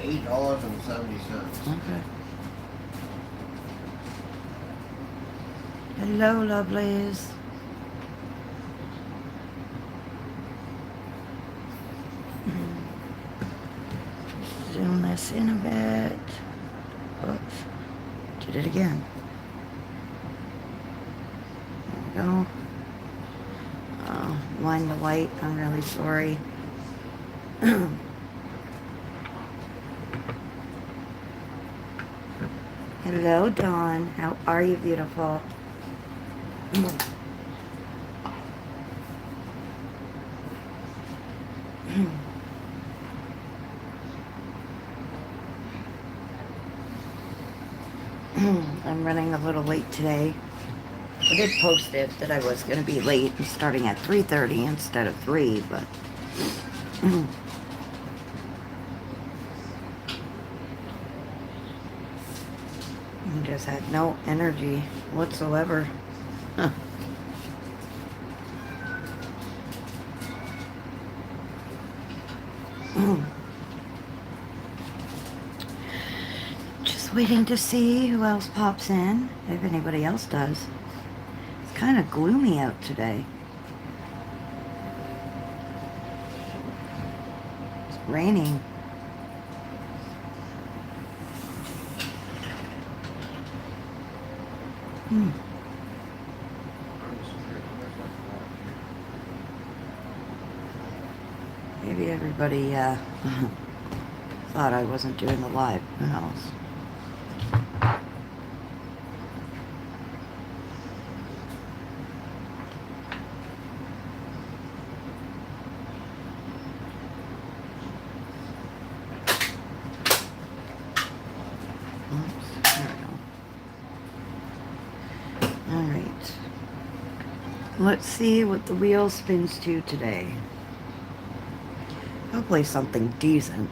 $8.70. Okay. Hello, lovelies. Zoom this in a bit. Oops. Did it again. There we go. Mind the light. I'm really sorry. Hello, Dawn. How are you, beautiful? I'm running a little late today. I did post it that I was going to be late and starting at 3:30 instead of 3, but I just had no energy whatsoever. Just waiting to see who else pops in, if anybody else does. It's kind of gloomy out today. It's raining. Maybe everybody thought I wasn't doing the live. Who knows? Oops, there we go. All right. Let's see what the wheel spins to today. Hopefully something decent.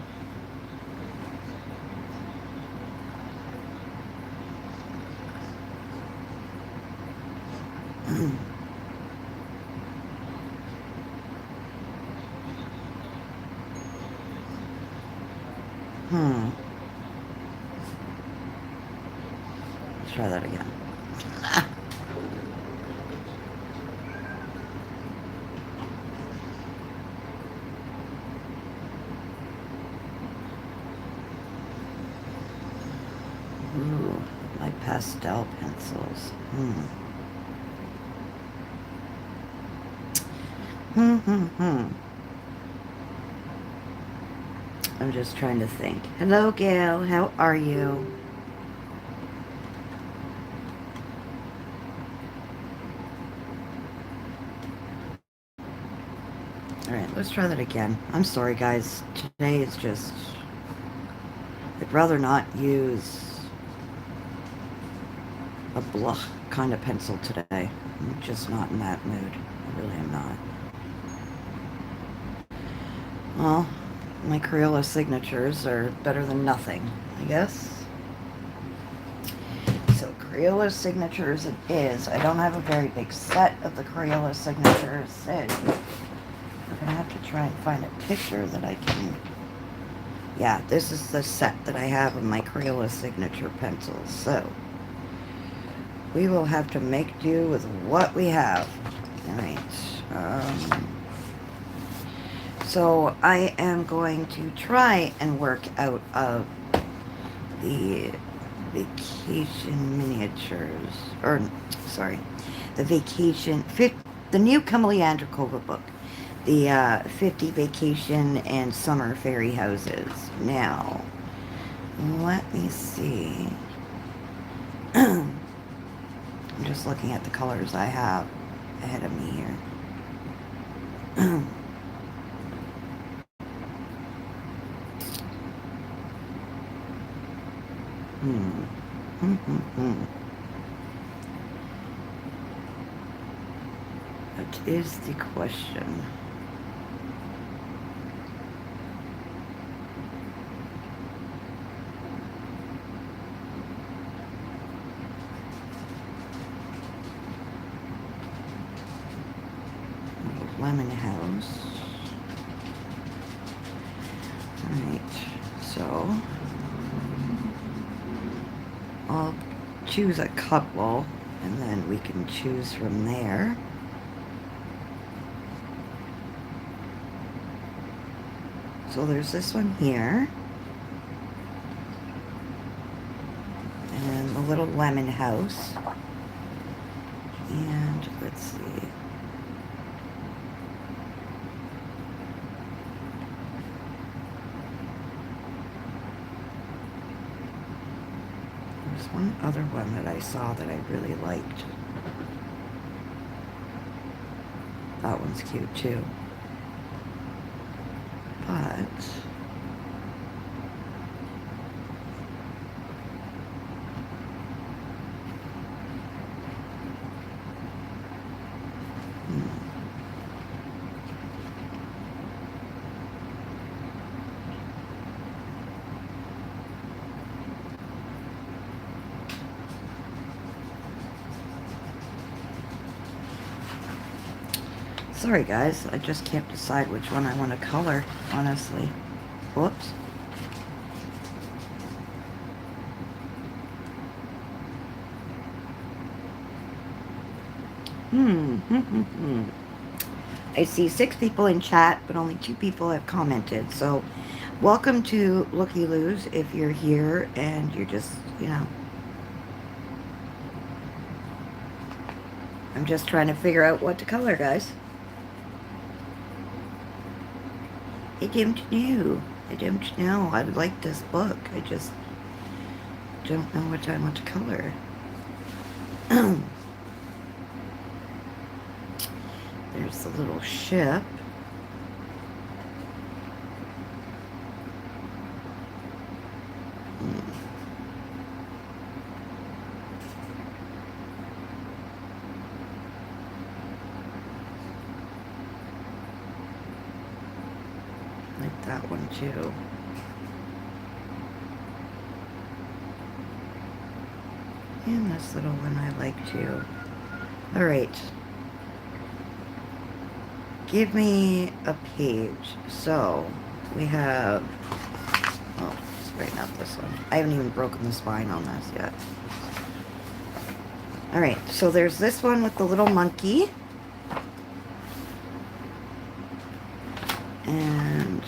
Let's try that again. Ooh, my pastel pencils. I'm just trying to think. Hello, Gail. How are you? Alright, let's try that again. I'm sorry, guys. Today is just... I'd rather not use a blah kind of pencil today. I'm just not in that mood. I really am not. Well, my Crayola signatures are better than nothing, I guess. So Crayola signatures it is. I don't have a very big set of the Crayola signatures. I'm gonna have to try and find a picture that I can... Yeah, this is the set that I have of my Crayola signature pencils. So we will have to make do with what we have. Alright. So I am going to try and work out of the vacation miniatures, or sorry, the new Cumberly Androkova book, the 50 vacation and summer fairy houses. Now, let me see. I'm just looking at the colors I have ahead of me here. That is the question. Lemon House. Alright, So I'll choose a couple and then we can choose from there. So there's this one here. And the little lemon house. And let's see. There's one other one that I saw that I really liked. That one's cute too. But sorry guys, I just can't decide which one I want to color, honestly. Whoops. I see 6 people in chat, but only 2 people have commented. So, welcome to Looky Loos if you're here and you're just, you know. I'm just trying to figure out what to color, guys. I don't know. I don't know. I like this book. I just don't know what I want to color. There's the little ship. Like that one too. And this little one I like too. Alright. Give me a page. So, we have... Oh, straighten out this one. I haven't even broken the spine on this yet. Alright, so there's this one with the little monkey. And...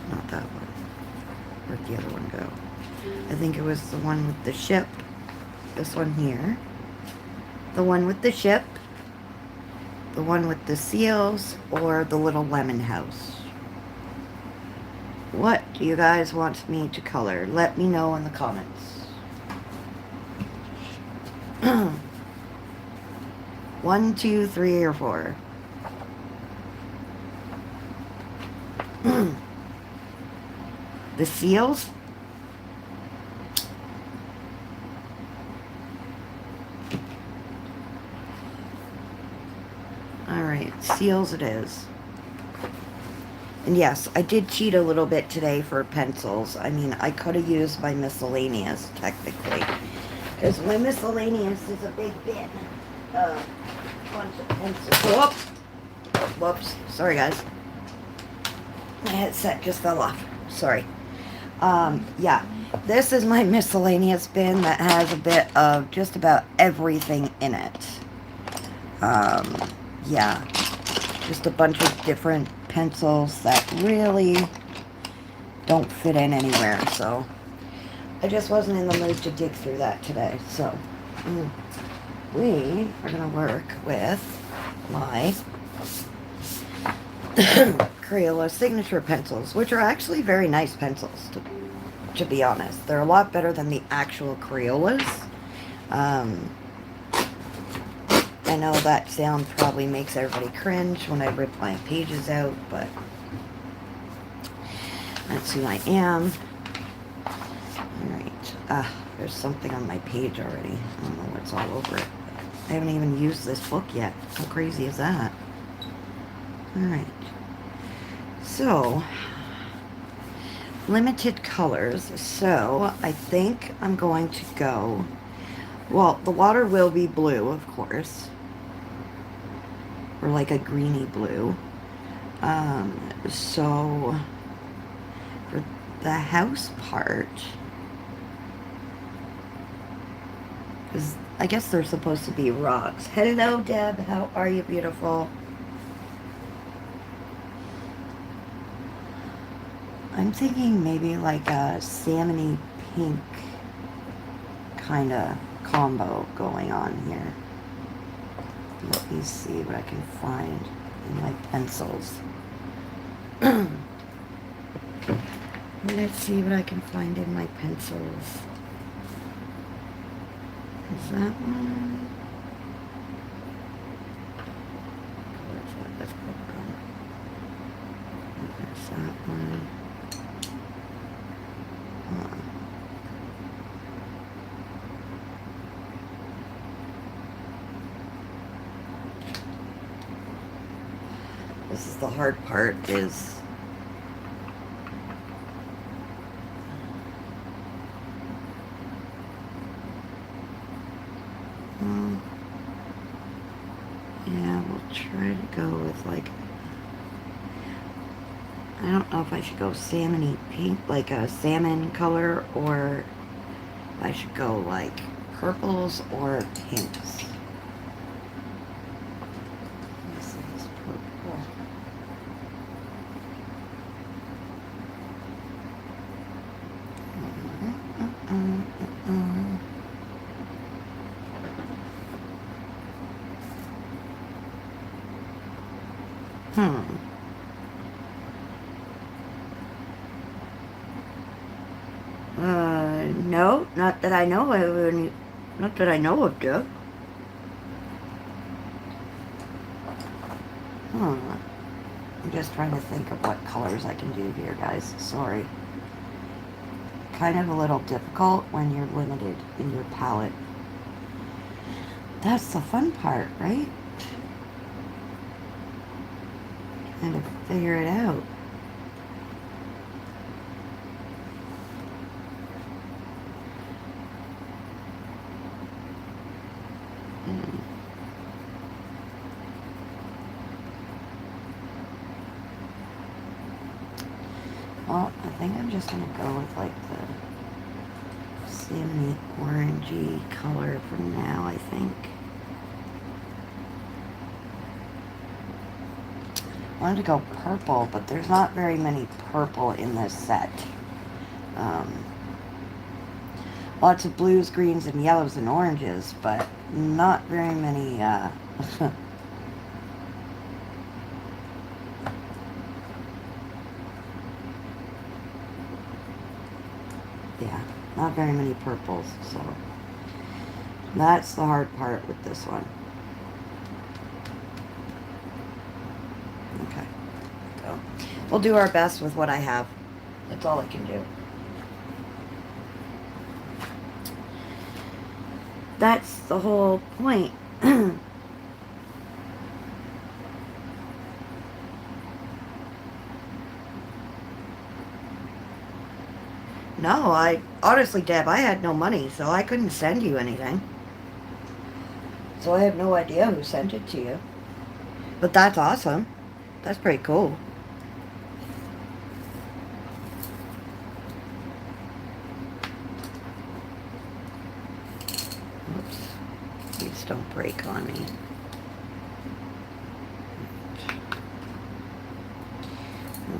not that one. Where'd the other one go? I think it was the one with the ship. This one here. The one with the ship. The one with the seals, or the little lemon house. What do you guys want me to color? Let me know in the comments. 1, 2, 3, or 4. The seals? Alright, seals it is. And yes, I did cheat a little bit today for pencils. I mean, I could have used my miscellaneous, technically. Because my miscellaneous is a big bin. Bunch of pencils. Whoops! Whoops. Sorry, guys. My headset just fell off. Sorry. Yeah. This is my miscellaneous bin that has a bit of just about everything in it. Yeah, just a bunch of different pencils that really don't fit in anywhere, so I just wasn't in the mood to dig through that today. So we are going to work with my Crayola signature pencils, which are actually very nice pencils, to be honest. They're a lot better than the actual Crayolas. I know that sound probably makes everybody cringe when I rip my pages out, but that's who I am. Alright. There's something on my page already. I don't know what's all over it. I haven't even used this book yet. How crazy is that? Alright. So, limited colors. So, I think I'm going to go... Well, the water will be blue, of course. Or like a greeny blue. So the house part, because I guess they're supposed to be rocks. Hello, Deb. How are you, beautiful? I'm thinking maybe like a salmony pink kind of combo going on here. Let me see what I can find in my pencils. Let's see what I can find in my pencils. Is that one? Where's that? Let's put it on. There's that one. This is the hard part, is yeah, we'll try to go with like, I don't know if I should go salmony pink, like a salmon color, or I should go like purples or pinks. This is purple. No, not that I know of any, not that I know of, Joe. I'm just trying to think of what colors I can do here, guys. Sorry. Kind of a little difficult when you're limited in your palette. That's the fun part, right? Kind of figure it out. Well, I think I'm just going to go with like the salmon orangey color for now, I think. I wanted to go purple, but there's not very many purple in this set. Lots of blues, greens, and yellows and oranges, but not very many, yeah, not very many purples, so that's the hard part with this one. Okay, go. We'll do our best with what I have. That's all I can do. That's the whole point. No, honestly, Deb, I had no money, so I couldn't send you anything. So I have no idea who sent it to you. But that's awesome. That's pretty cool. Oops. These don't break on me.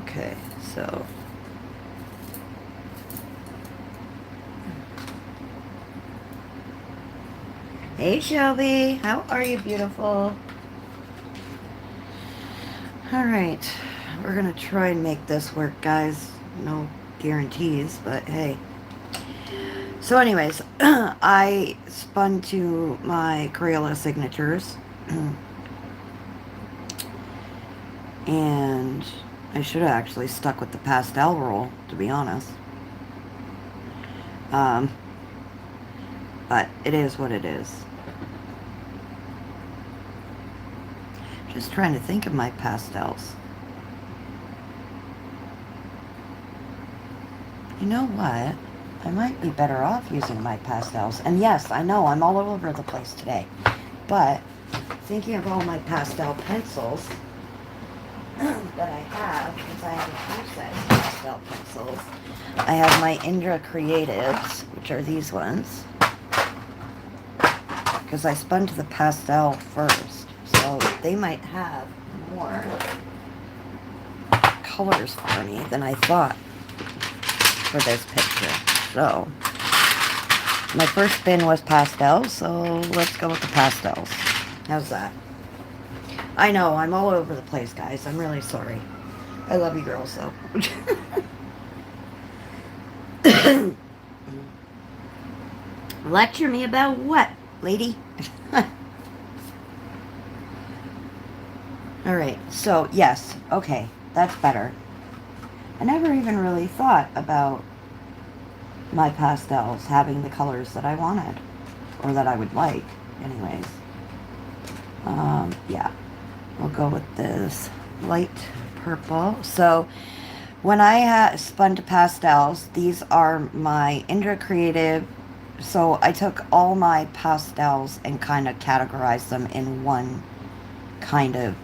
Okay, so... Hey Shelby, how are you, beautiful? Alright, we're gonna try and make this work, guys. No guarantees, but hey. So anyways, I spun to my Crayola signatures. And I should have actually stuck with the pastel roll, to be honest. But it is what it is. Just trying to think of my pastels. You know what? I might be better off using my pastels. And yes, I know I'm all over the place today. But thinking of all my pastel pencils, that I have, because I have a few sets of pastel pencils. I have my Indra Creatives, which are these ones, because I spun to the pastel first, so they might have more colors for me than I thought for this picture. So my first spin was pastels, so let's go with the pastels. How's that? I know, I'm all over the place, guys. I'm really sorry. I love you girls, though. Lecture me about what, lady? Alright, so, yes. Okay, that's better. I never even really thought about my pastels having the colors that I wanted. Or that I would like, anyways. Yeah. We'll go with this light purple. So, when I spun to pastels, these are my Indra Creative. So, I took all my pastels and kind of categorized them in one kind of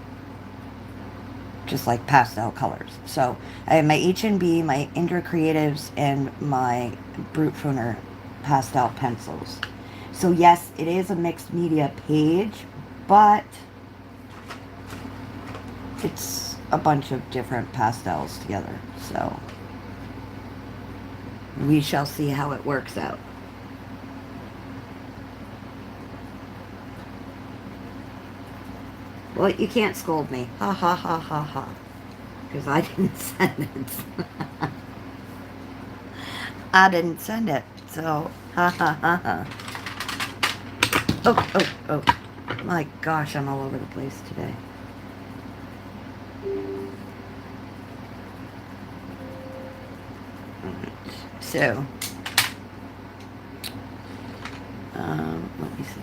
just like pastel colors. So, I have my H&B, my Indra Creatives, and my Brute Funer pastel pencils. So, yes, it is a mixed media page, but it's a bunch of different pastels together, so we shall see how it works out. Well, you can't scold me. Ha ha ha ha ha. Because I didn't send it. I didn't send it, so ha ha ha ha. Oh, oh, oh. My gosh, I'm all over the place today. So, let me see.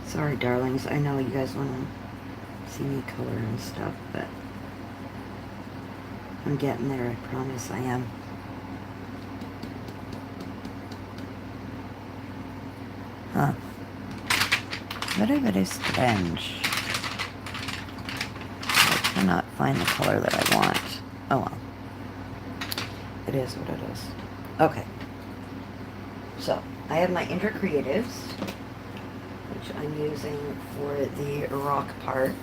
Sorry, darlings. I know you guys want to see me color and stuff, but I'm getting there. I promise I am. Huh. Very, very strange. I cannot find the color that I want. Oh well. It is what it is. Okay. So, I have my Indra Creatives, which I'm using for the rock part.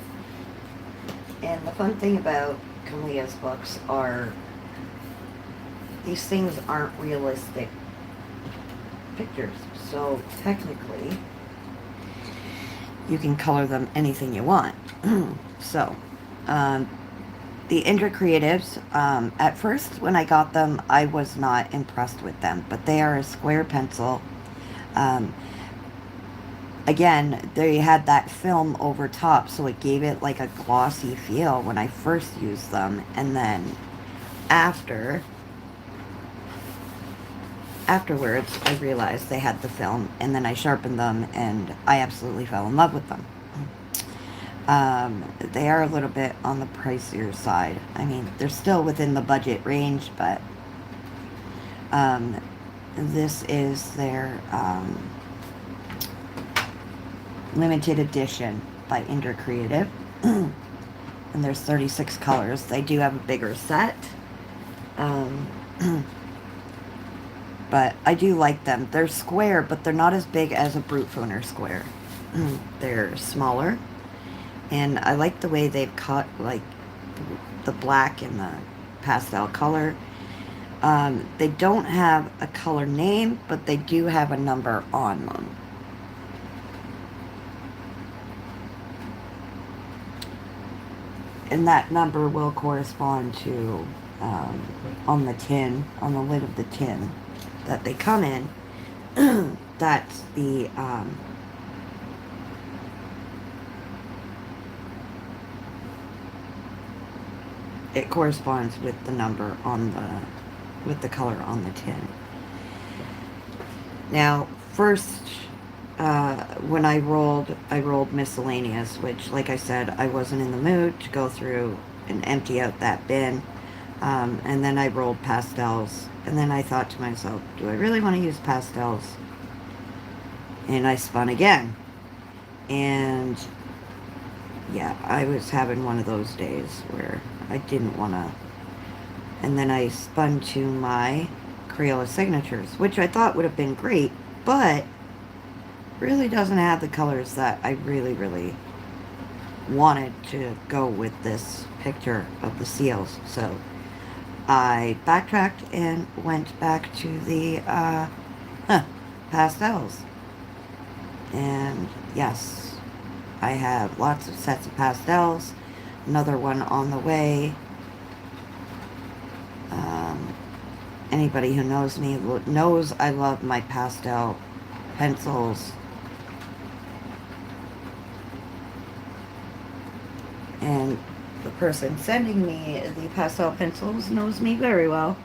And the fun thing about Kamia's books are these things aren't realistic pictures. So, technically, you can color them anything you want. So, the Indra Creatives, at first when I got them, I was not impressed with them, but they are a square pencil. Again, they had that film over top, so it gave it like a glossy feel when I first used them, and then afterwards, I realized they had the film, and then I sharpened them, and I absolutely fell in love with them. They are a little bit on the pricier side. I mean, they're still within the budget range, but this is their limited edition by Indra Creative. And there's 36 colors. They do have a bigger set. But I do like them. They're square, but they're not as big as a Brute Funer square. They're smaller. And I like the way they've cut, like, the black and the pastel color. They don't have a color name, but they do have a number on them. And that number will correspond to, on the tin, on the lid of the tin that they come in. That's the, it corresponds with the number on with the color on the tin. Now, first, when I rolled miscellaneous, which, like I said, I wasn't in the mood to go through and empty out that bin. And then I rolled pastels, and then I thought to myself, do I really want to use pastels? And I spun again. And yeah, I was having one of those days where I didn't want to. And then I spun to my Crayola Signatures, which I thought would have been great, but really doesn't have the colors that I really, really wanted to go with this picture of the seals. So I backtracked and went back to the pastels. And yes, I have lots of sets of pastels. Another one on the way. Anybody who knows me knows I love my pastel pencils. And the person sending me the pastel pencils knows me very well.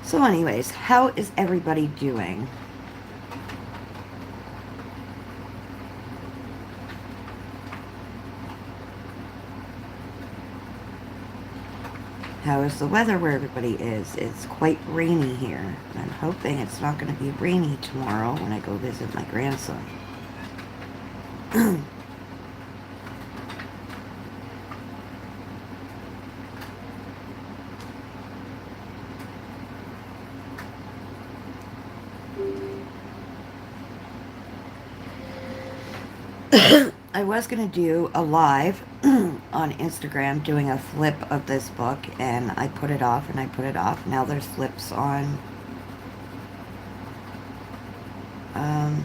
So anyways, how is everybody doing? How is the weather where everybody is? It's quite rainy here. I'm hoping it's not going to be rainy tomorrow when I go visit my grandson. I was going to do a live on Instagram doing a flip of this book, and I put it off and I put it off. Now there's flips on on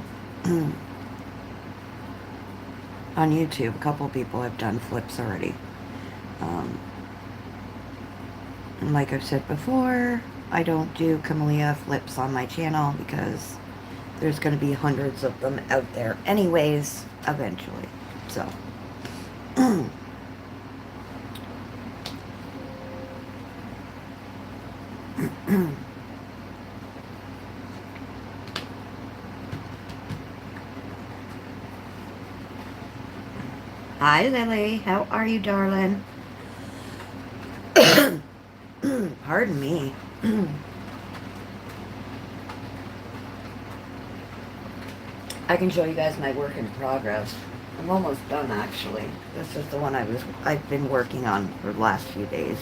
YouTube. A couple people have done flips already. And like I've said before, I don't do Camellia flips on my channel because there's going to be hundreds of them out there anyways, eventually. So hi Lily, how are you, darling? Pardon me. I can show you guys my work in progress. I'm almost done, actually. This is the one I've been working on for the last few days.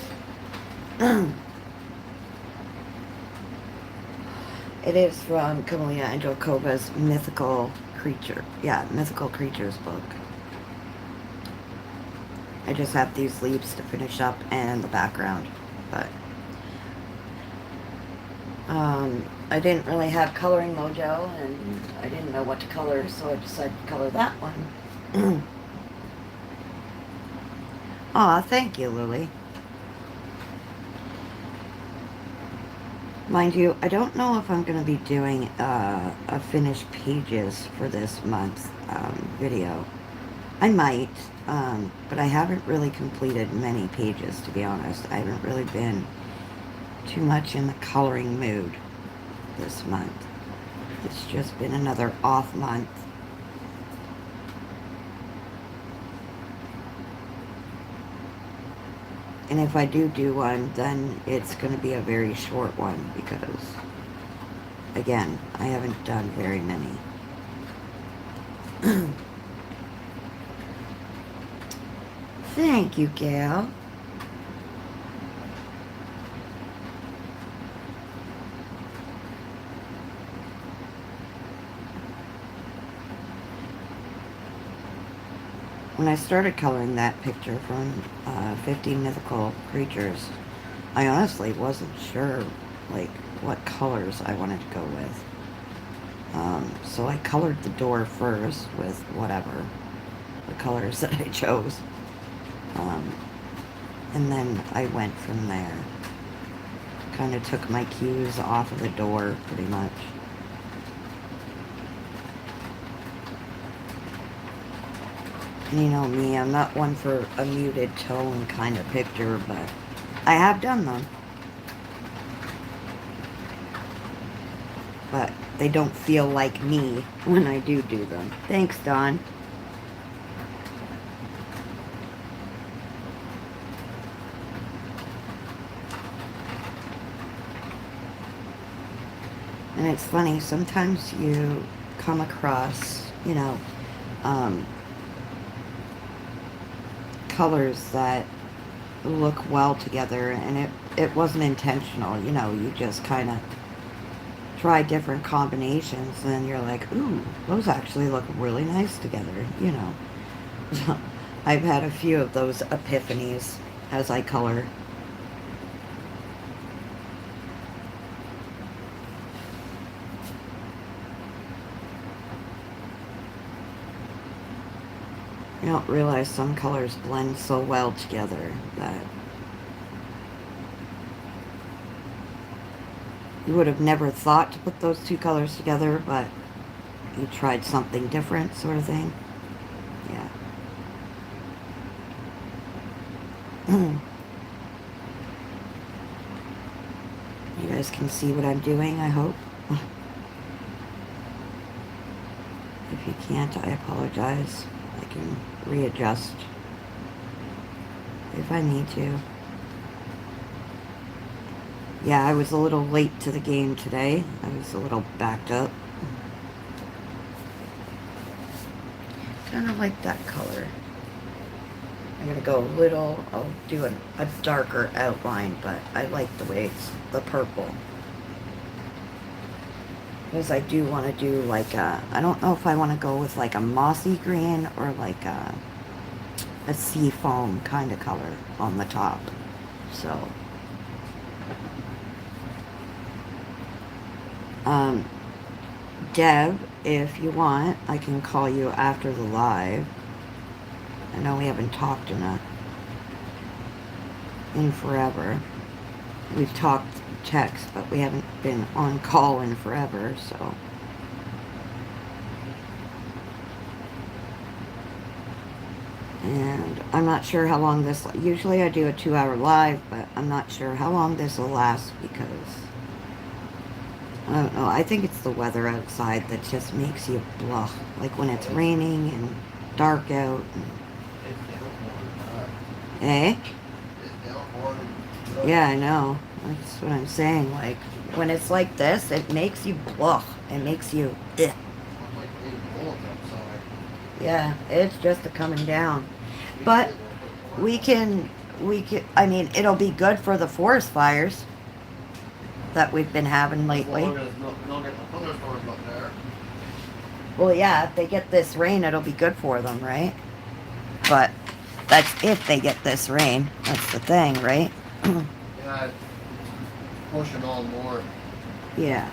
It is from Camellia Angelkova's Mythical Creatures book. I just have these leaves to finish up and the background, but I didn't really have Coloring Mojo, and I didn't know what to color, so I decided to color that one. Aw, thank you, Lily. Mind you, I don't know if I'm going to be doing a finished pages for this month's video. I might, but I haven't really completed many pages, to be honest. I haven't really been too much in the coloring mood this month. It's just been another off month. And if I do one, then it's going to be a very short one because, again, I haven't done very many. Thank you, Gail. When I started coloring that picture from 50 Mythical Creatures, I honestly wasn't sure, like, what colors I wanted to go with. So I colored the door first with whatever, the colors that I chose. And then I went from there. Kind of took my cues off of the door, pretty much. And you know me, I'm not one for a muted tone kind of picture, but I have done them. But they don't feel like me when I do them. Thanks, Dawn. And it's funny, sometimes you come across, um, colors that look well together, and it wasn't intentional, you just kind of try different combinations, and you're like, ooh, those actually look really nice together. So I've had a few of those epiphanies as I color. You don't realize some colors blend so well together that you would have never thought to put those two colors together, but you tried something different, sort of thing. Yeah. You guys can see what I'm doing, I hope. If you can't, I apologize. I can readjust if I need to. Yeah, I was a little late to the game today. I was a little backed up. Kind of like that color. I'm going to go a little, I'll do a darker outline, but I like the way it's the purple. Because I do want to do like I don't know if I want to go with like a mossy green or like a sea foam kind of color on the top. So, um, Deb, if you want, I can call you after the live. I know we haven't talked in forever. We've talked text, but we haven't been on call in forever, so. And I'm not sure how long this, usually I do a 2-hour live, but I'm not sure how long this will last because, I don't know, I think it's the weather outside that just makes you blah. Like when it's raining and dark out. Eh? Yeah, I know. That's what I'm saying. Like, when it's like this, it makes you blah. It makes you, ugh. Yeah, it's just a coming down. But I mean, it'll be good for the forest fires that we've been having lately. Well, yeah, if they get this rain, it'll be good for them, right? But that's if they get this rain. That's the thing, right? Yeah, pushing on more. Yeah.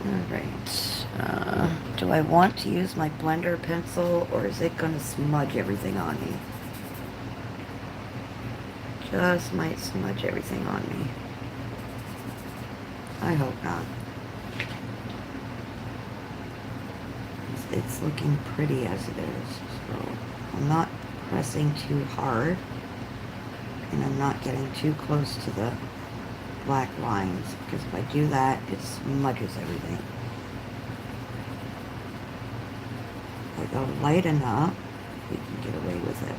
Alright. Do I want to use my blender pencil or is it going to smudge everything on me? Just might smudge everything on me. I hope not. It's looking pretty as it is. So I'm not pressing too hard. And I'm not getting too close to the black lines. Because if I do that, it smudges everything. If I go light enough, we can get away with it.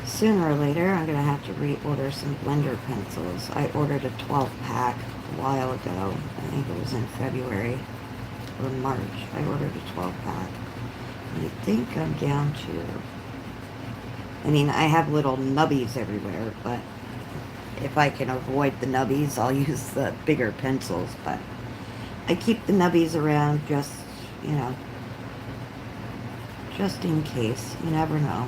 Sooner or later, I'm going to have to reorder some blender pencils. I ordered a 12-pack a while ago. I think it was in February or March. I ordered a 12-pack. I think I'm down to... I mean, I have little nubbies everywhere, but if I can avoid the nubbies, I'll use the bigger pencils. But I keep the nubbies around just, just in case. You never know.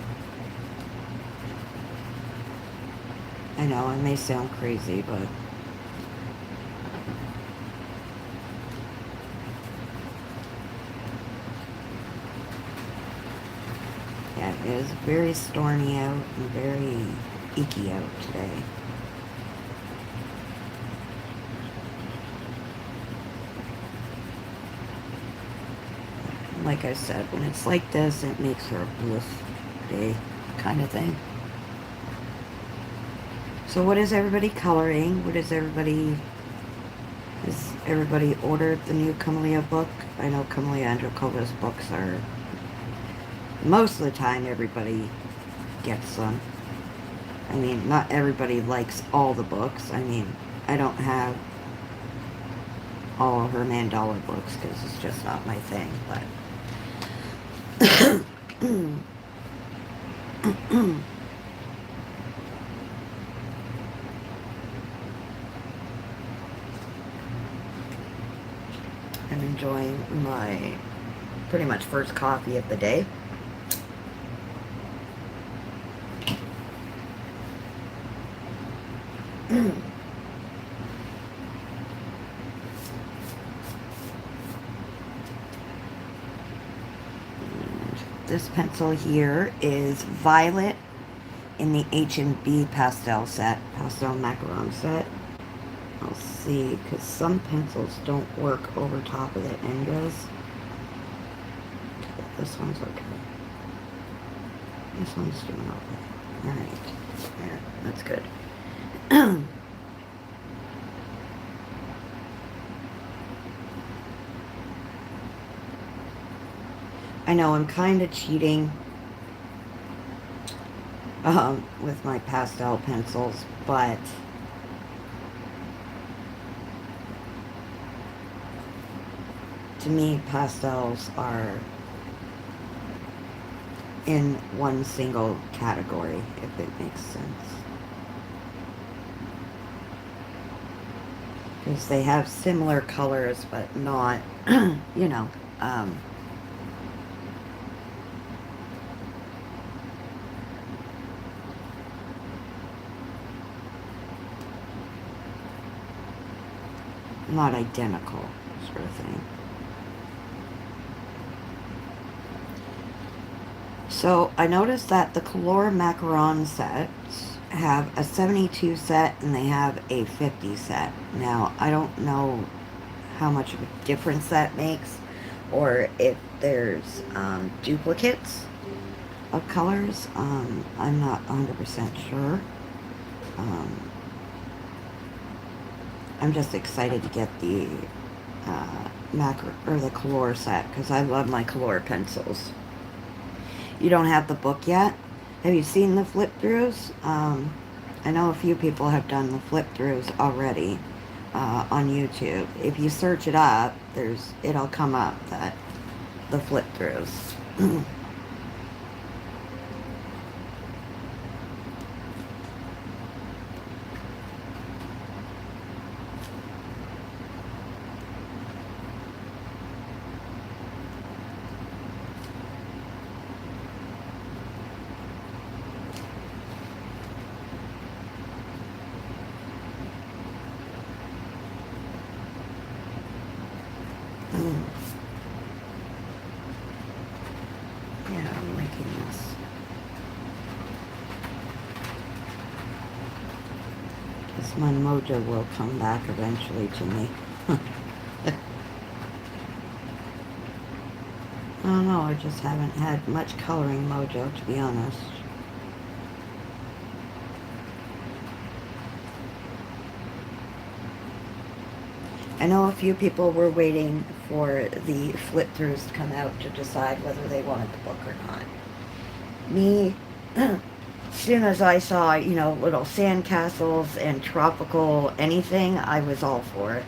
I know, it may sound crazy, but yeah, it is very stormy out and very icky out today. like I said, when it's like this, it makes for a bliss day kind of thing. So what is everybody coloring? Has everybody ordered the new Camellia book? I know Camellia Androkova's books are, most of the time everybody gets them. I mean, not everybody likes all the books. I mean, I don't have all of her Mandala books because it's just not my thing, but I'm enjoying my pretty much first coffee of the day. This pencil here is Violet in the H&B pastel macaron set. I'll see, because some pencils don't work over top of the Endras. This one's okay. This one's doing okay. Alright. There, that's good. I know I'm kind of cheating with my pastel pencils, but to me, pastels are in one single category, if it makes sense. Because they have similar colors, but not, you know, not identical, sort of thing. So I noticed that the Color Macaron sets have a 72 set and they have a 50 set. Now, I don't know how much of a difference that makes, or if there's duplicates of colors. I'm not 100% sure. I'm just excited to get the the Color set, because I love my Color pencils. You don't have the book yet? Have you seen the flip-throughs? I know a few people have done the flip-throughs already on YouTube. If you search it up, it'll come up, that the flip-throughs. Yeah, I'm liking this. Guess my mojo will come back eventually to me. I don't know, I just haven't had much coloring mojo, to be honest. I know a few people were waiting for the flip-throughs to come out to decide whether they wanted the book or not. Me, as soon as I saw, you know, little sandcastles and tropical anything, I was all for it.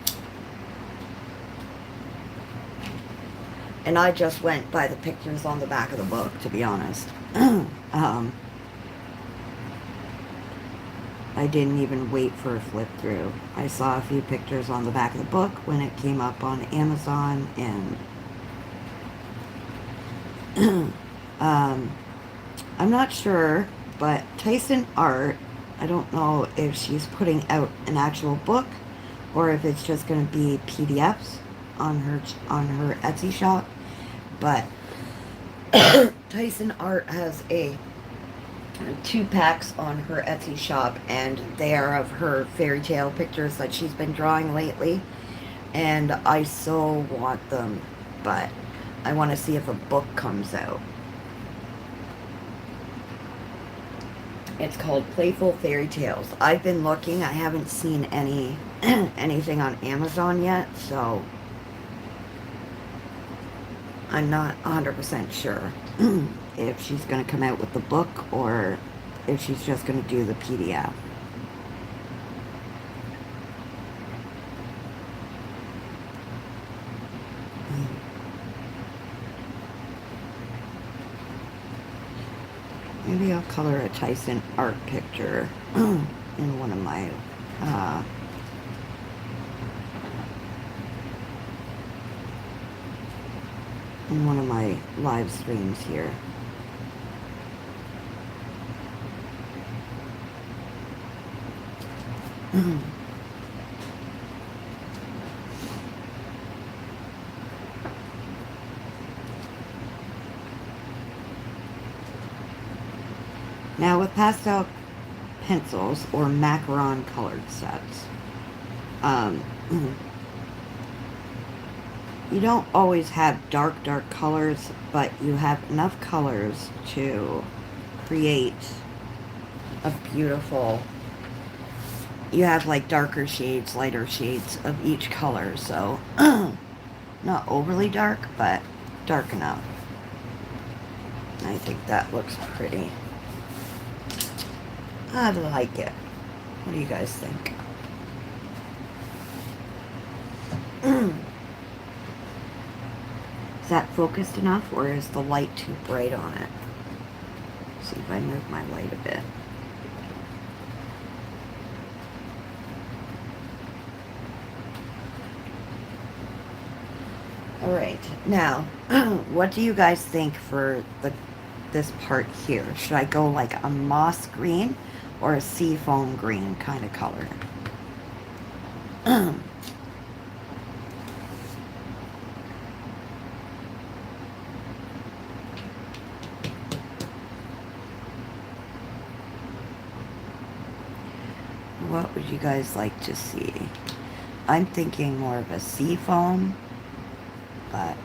And I just went by the pictures on the back of the book, to be honest. I didn't even wait for a flip through. I saw a few pictures on the back of the book when it came up on Amazon, and I'm not sure, but Tyson Art, I don't know if she's putting out an actual book or if it's just going to be PDFs on her Etsy shop, but Tyson Art has 2 packs on her Etsy shop, and they are of her fairy tale pictures that she's been drawing lately, and I so want them, but I want to see if a book comes out. It's called Playful Fairy Tales. I've been looking. I haven't seen anything on Amazon yet, so I'm not 100% sure if she's going to come out with the book or if she's just going to do the PDF. Maybe I'll color a Tyson art picture in one of my live streams here. Now with pastel pencils or macaron colored sets, you don't always have dark colors, but you have enough colors to create a beautiful, you have like darker shades, lighter shades of each color, so not overly dark, but dark enough. I think that looks pretty. I like it. What do you guys think? Is that focused enough, or is the light too bright on it? See if I move my light a bit. Alright, now, what do you guys think for this part here? Should I go like a moss green or a seafoam green kind of color? What would you guys like to see? I'm thinking more of a seafoam, but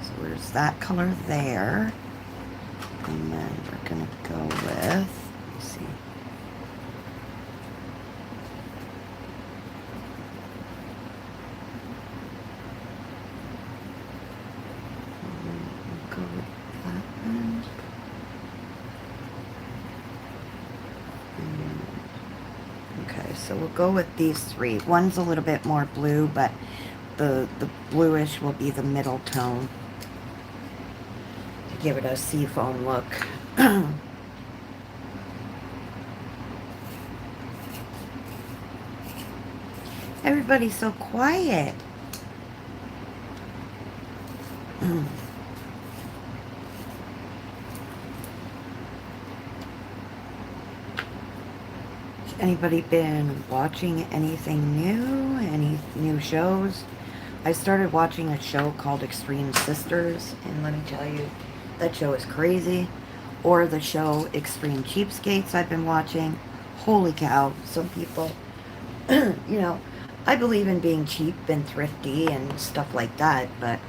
so there's that color there, and then we're gonna go with, let's see, go with that one. Okay, so we'll go with these three. One's a little bit more blue, but the bluish will be the middle tone to give it a seafoam look. Everybody's so quiet. Anybody been watching anything new? Any new shows? I started watching a show called Extreme Sisters, and let me tell you, that show is crazy. Or the show Extreme Cheapskates I've been watching. Holy cow, some people, you know, I believe in being cheap and thrifty and stuff like that, but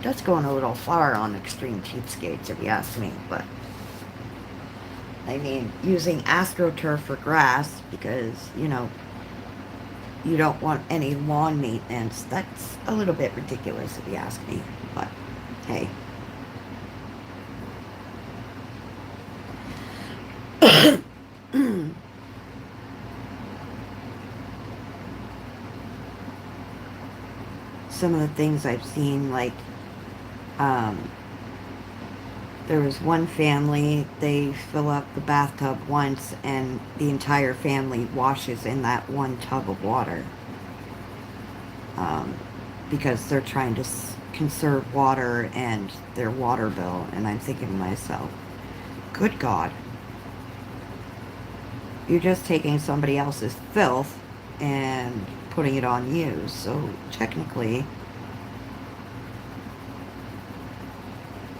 that's going a little far on Extreme Cheapskates if you ask me, but I mean, using AstroTurf for grass because, you know, you don't want any lawn maintenance. That's a little bit ridiculous if you ask me, but hey. Some of the things I've seen, like, there was one family, they fill up the bathtub once and the entire family washes in that one tub of water. Because they're trying to conserve water and their water bill. And I'm thinking to myself, good God. You're just taking somebody else's filth and putting it on you. So technically,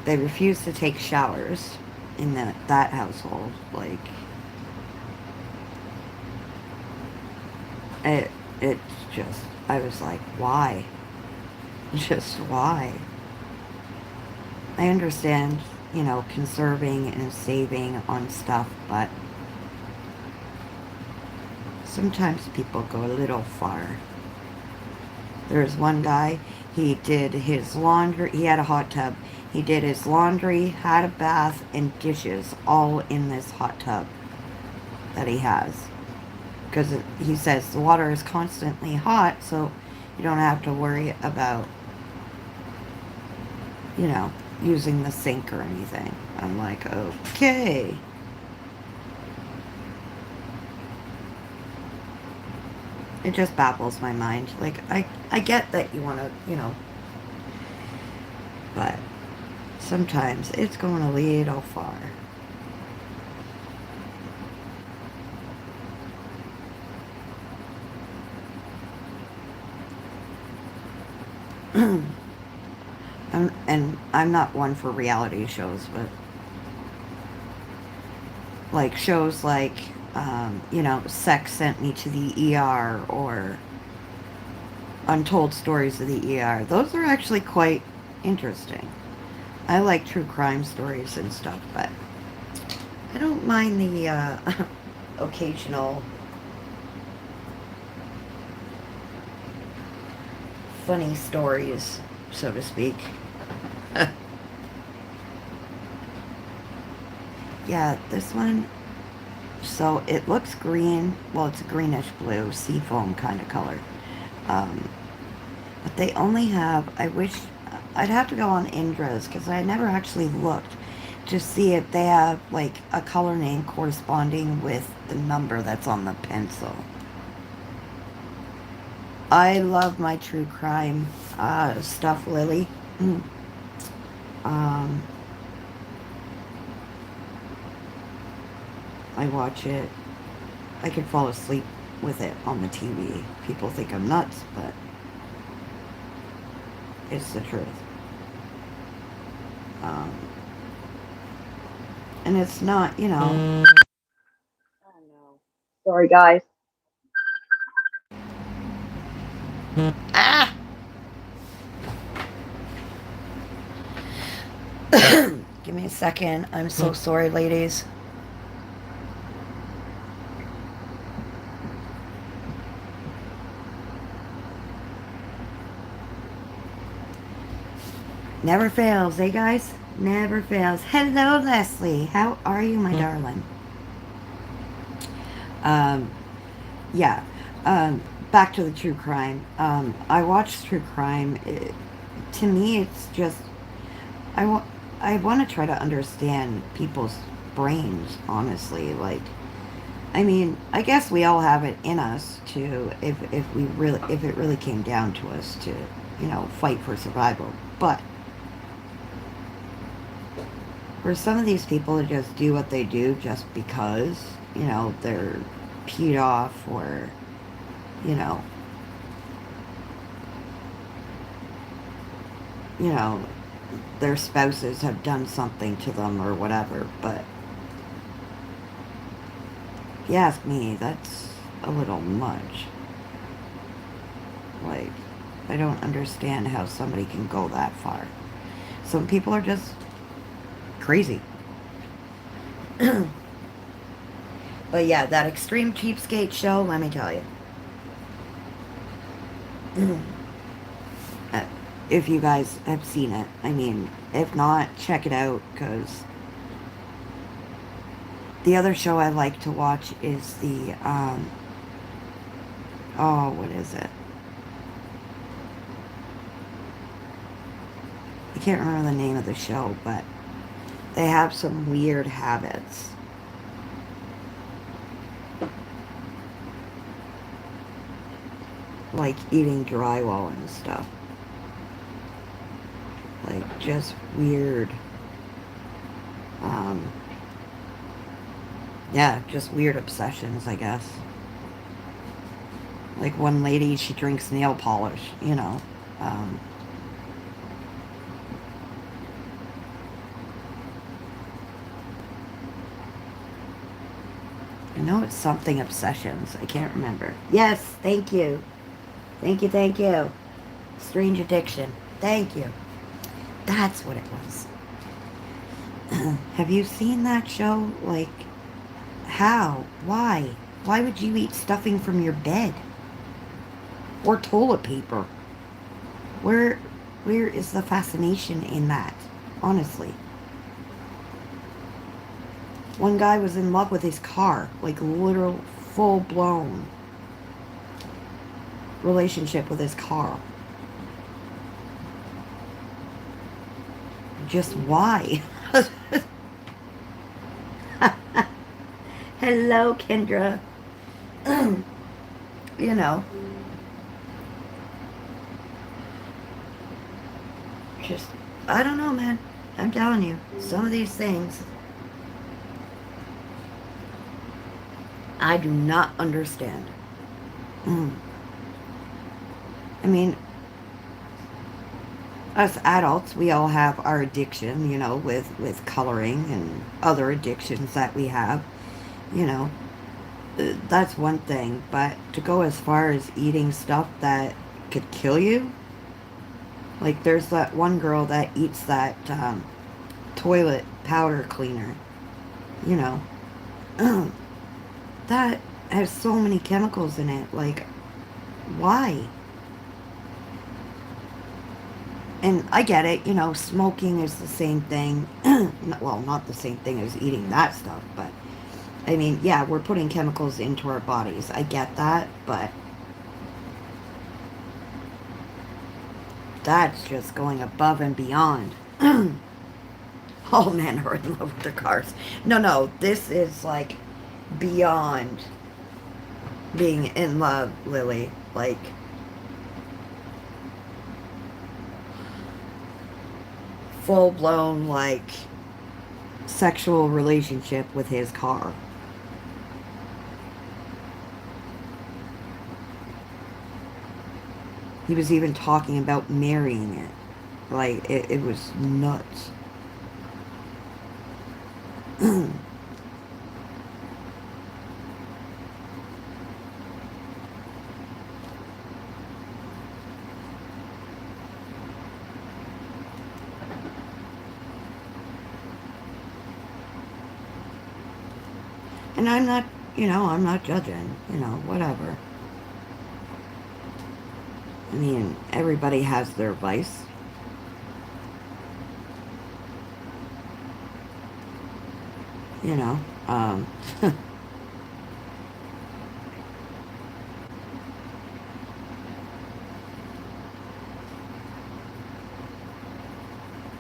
they refuse to take showers in that household. Like, it's just, I was like, why? Just why? I understand, conserving and saving on stuff, but sometimes people go a little far. There's one guy, he did his laundry, he had a hot tub. He did his laundry, had a bath, and dishes all in this hot tub that he has. Because he says the water is constantly hot, so you don't have to worry about, using the sink or anything. I'm like, okay. It just baffles my mind. Like, I get that you want to, but sometimes it's going a little far. I'm not one for reality shows, but like shows like, Sex Sent Me to the ER or Untold Stories of the ER. Those are actually quite interesting. I like true crime stories and stuff, but I don't mind the occasional funny stories, so to speak. Yeah, this one, so it looks green. Well, it's a greenish blue, seafoam kind of color. Um, but they only have, I wish, I'd have to go on Indra's because I never actually looked to see if they have like a color name corresponding with the number that's on the pencil. I love my true crime stuff, Lily. um, I watch it. I could fall asleep with it on the TV. People think I'm nuts, but it's the truth. Um, and it's not, Oh no. Sorry, guys. Ah! Give me a second. I'm so sorry, ladies. Never fails, eh, guys? Never fails. Hello, Leslie. How are you, my darling? Um, yeah. Back to the true crime. I watch true crime. To me, it's just I want I want to try to understand people's brains. Honestly, like, I mean, I guess we all have it in us to if it really came down to us to fight for survival, but for some of these people to just do what they do just because, they're peed off or, you know, you know, their spouses have done something to them or whatever. But if you ask me, that's a little much. Like, I don't understand how somebody can go that far. Some people are just crazy. But yeah, that Extreme Cheapskate show, let me tell you. If you guys have seen it. I mean, if not, check it out, because the other show I like to watch is the, oh, what is it? I can't remember the name of the show, but they have some weird habits. Like eating drywall and stuff. Like, just weird. Yeah, just weird obsessions, I guess. Like one lady, she drinks nail polish, Um, I know it's something obsessions. I can't remember. Yes, thank you. Thank you, thank you. Strange addiction. Thank you. That's what it was. Have you seen that show? Like, how? Why? Why would you eat stuffing from your bed? Or toilet paper? Where where is the fascination in that? Honestly. One guy was in love with his car, like literal full blown relationship with his car. Just why? Hello, Kendra. You know, just, I don't know, man. I'm telling you, some of these things I do not understand. Mm. I mean, us adults, we all have our addiction, with coloring and other addictions that we have, you know. That's one thing, but to go as far as eating stuff that could kill you, like there's that one girl that eats that toilet powder cleaner, you know. That has so many chemicals in it. Like, why? And I get it, smoking is the same thing. Well, not the same thing as eating that stuff, but I mean, yeah, we're putting chemicals into our bodies. I get that, but that's just going above and beyond. All men are in love with their cars. No, this is like beyond being in love, Lily. Like, full blown, like, sexual relationship with his car. He was even talking about marrying it. Like, it was nuts. And I'm not judging, whatever. I mean, everybody has their vice. You know,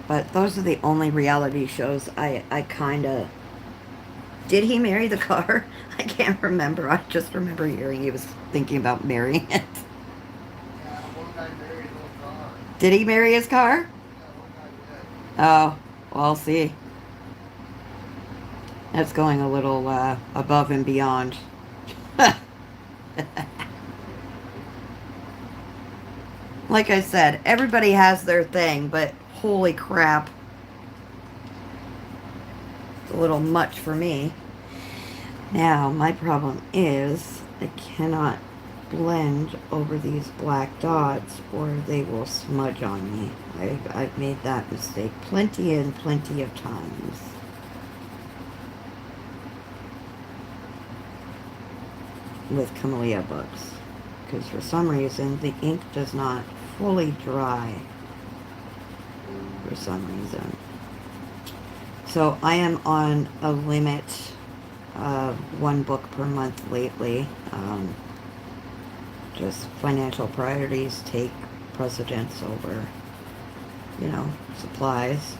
but those are the only reality shows I kind of... Did he marry the car? I can't remember. I just remember hearing he was thinking about marrying it. Yeah, one guy married his own car. Did he marry his car? Yeah, one guy did. Oh, well, I'll see. That's going a little above and beyond. Like I said, everybody has their thing, but holy crap. It's a little much for me. Now, my problem is I cannot blend over these black dots or they will smudge on me. I've made that mistake plenty and plenty of times. With Camellia books. Because for some reason the ink does not fully dry. For some reason. So I am on a limit of one book per month lately. Just financial priorities take precedence over, supplies.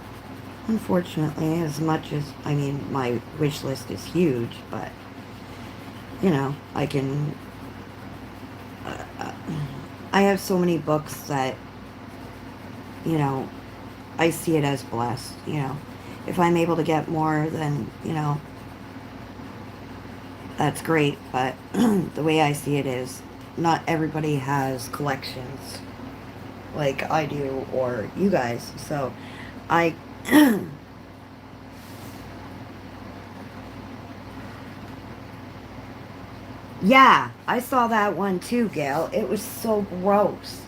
Unfortunately, as much as, my wish list is huge, but, I can, I have so many books that, I see it as blessed, If I'm able to get more, then, that's great, but the way I see it is not everybody has collections like I do or you guys. So I Yeah, I saw that one too, Gail. It was so gross.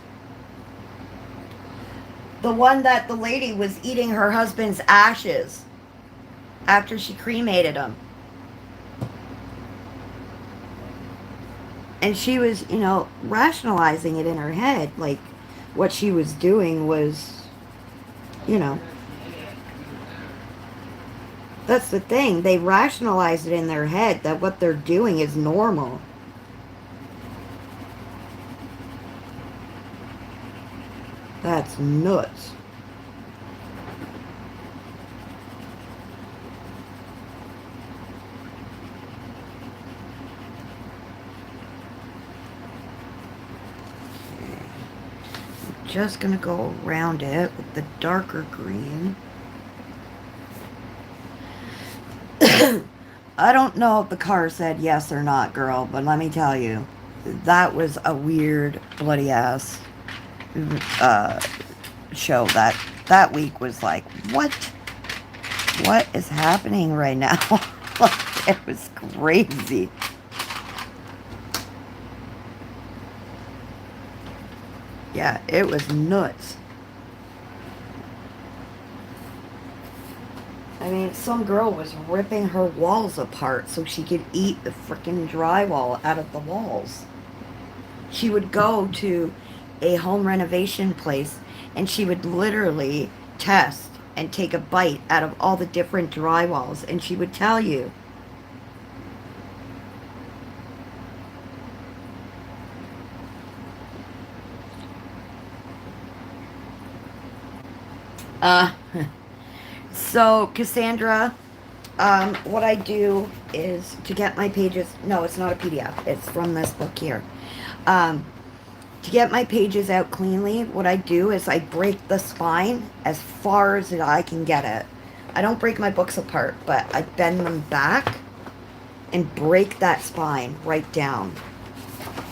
The one that the lady was eating her husband's ashes after she cremated him. And she was, rationalizing it in her head. Like, what she was doing was, you know, that's the thing. They rationalize it in their head that what they're doing is normal. That's nuts. Just gonna go around it with the darker green. I don't know if the car said yes or not, girl, but let me tell you, that was a weird, bloody ass uh, show. That week was like, what is happening right now? It was crazy. Yeah, it was nuts. I mean, some girl was ripping her walls apart so she could eat the freaking drywall out of the walls. She would go to a home renovation place and she would literally test and take a bite out of all the different drywalls, and she would tell you, uh, so Cassandra, what I do is to get my pages, no, it's not a PDF, it's from this book here. Um, to get my pages out cleanly, what I do is I break the spine as far as I can get it. I don't break my books apart, but I bend them back and break that spine right down.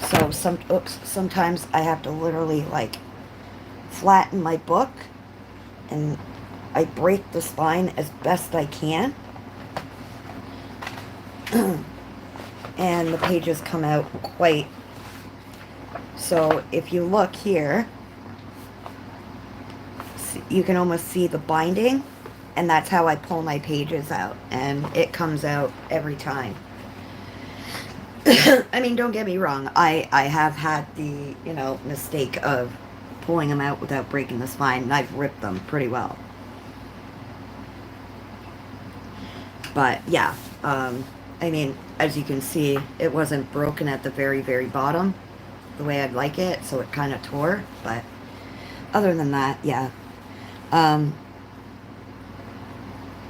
So sometimes I have to literally like flatten my book and I break the spine as best I can. And the pages come out quite. So if you look here, you can almost see the binding, and that's how I pull my pages out, and it comes out every time. I mean, don't get me wrong, I have had the, mistake of pulling them out without breaking the spine, and I've ripped them pretty well. But yeah, I mean, as you can see, it wasn't broken at the very, very bottom the way I'd like it, so it kind of tore, but other than that, yeah. Um,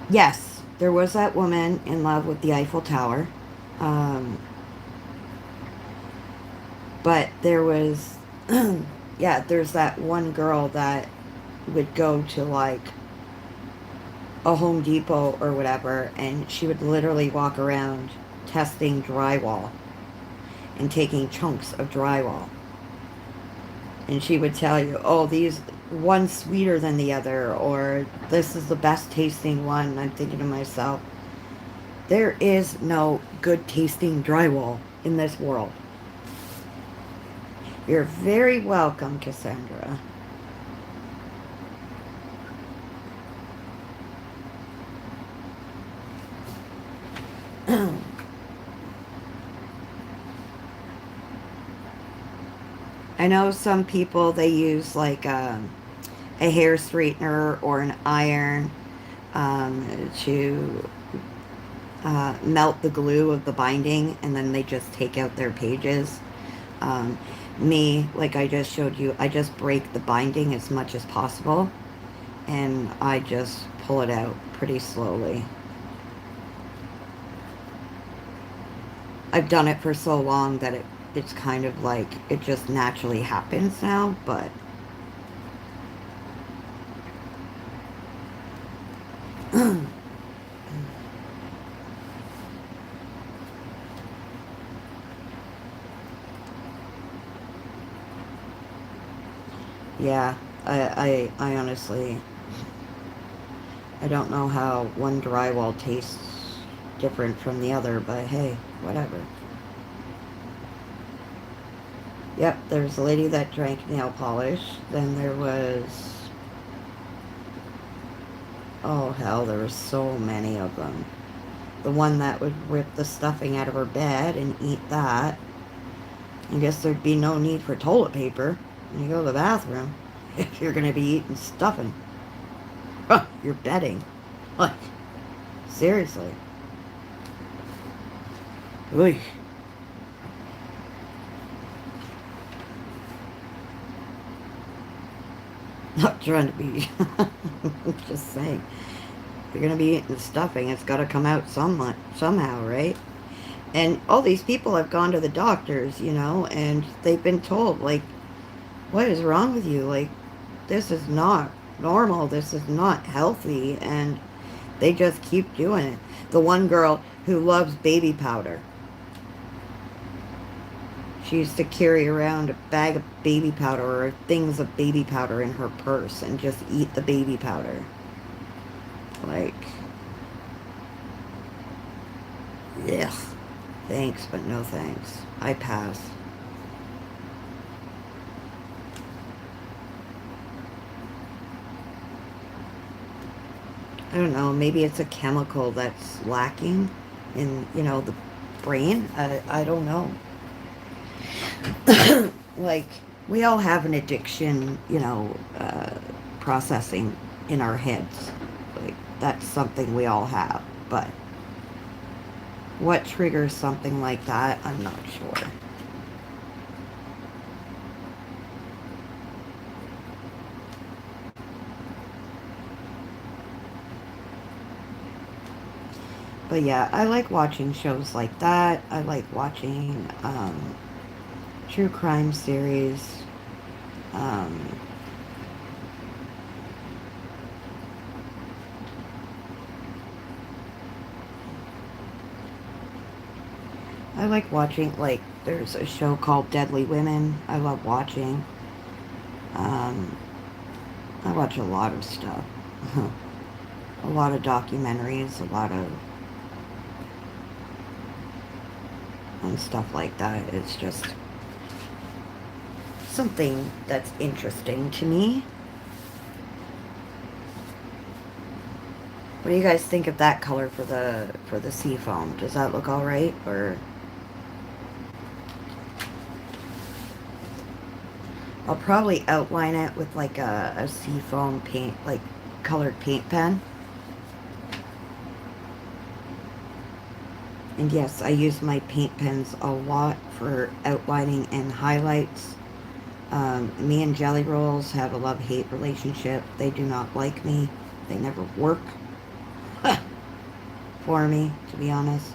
yes, there was that woman in love with the Eiffel Tower. Um, but there was, yeah, there's that one girl that would go to like a Home Depot or whatever, and she would literally walk around testing drywall and taking chunks of drywall. And she would tell you, oh, these, one's sweeter than the other, or this is the best tasting one. And I'm thinking to myself, there is no good tasting drywall in this world. You're very welcome, Cassandra. I know some people, they use like a hair straightener or an iron to melt the glue of the binding, and then they just take out their pages. Um, Me, like I just showed you, I just break the binding as much as possible, and I just pull it out pretty slowly. I've done it for so long that it's kind of like it just naturally happens now, but yeah, I honestly, I don't know how one drywall tastes different from the other, but hey, whatever. Yep, there's a lady that drank nail polish. Then there was... Oh, hell, there were so many of them. The one that would rip the stuffing out of her bed and eat that. I guess there'd be no need for toilet paper when you go to the bathroom if you're going to be eating stuffing. You're bedding. Like, seriously. Oy. Not trying to be... just saying. If you're going to be eating stuffing, it's got to come out somehow, right? And all these people have gone to the doctors, you know, and they've been told, like, what is wrong with you? Like, this is not normal. This is not healthy. And they just keep doing it. The one girl who loves baby powder. She used to carry around a bag of baby powder or things of baby powder in her purse and just eat the baby powder. Like, yeah. Thanks, but no thanks. I pass. I don't know, maybe it's a chemical that's lacking in, you know, the brain. I don't know. Like, we all have an addiction, you know, processing in our heads. Like, that's something we all have. But what triggers something like that, I'm not sure. But yeah, I like watching shows like that. I like watching true crime series. Um, I like watching, like, there's a show called Deadly Women. I love watching. Um, I watch a lot of stuff. A lot of documentaries, a lot of and stuff like that. It's just something that's interesting to me. What do you guys think of that color for the sea foam? Does that look all right, or I'll probably outline it with like a sea foam paint, like colored paint pen. And yes, I use my paint pens a lot for outlining and highlights. Me and Jelly Rolls have a love-hate relationship. They do not like me. They never work for me, to be honest.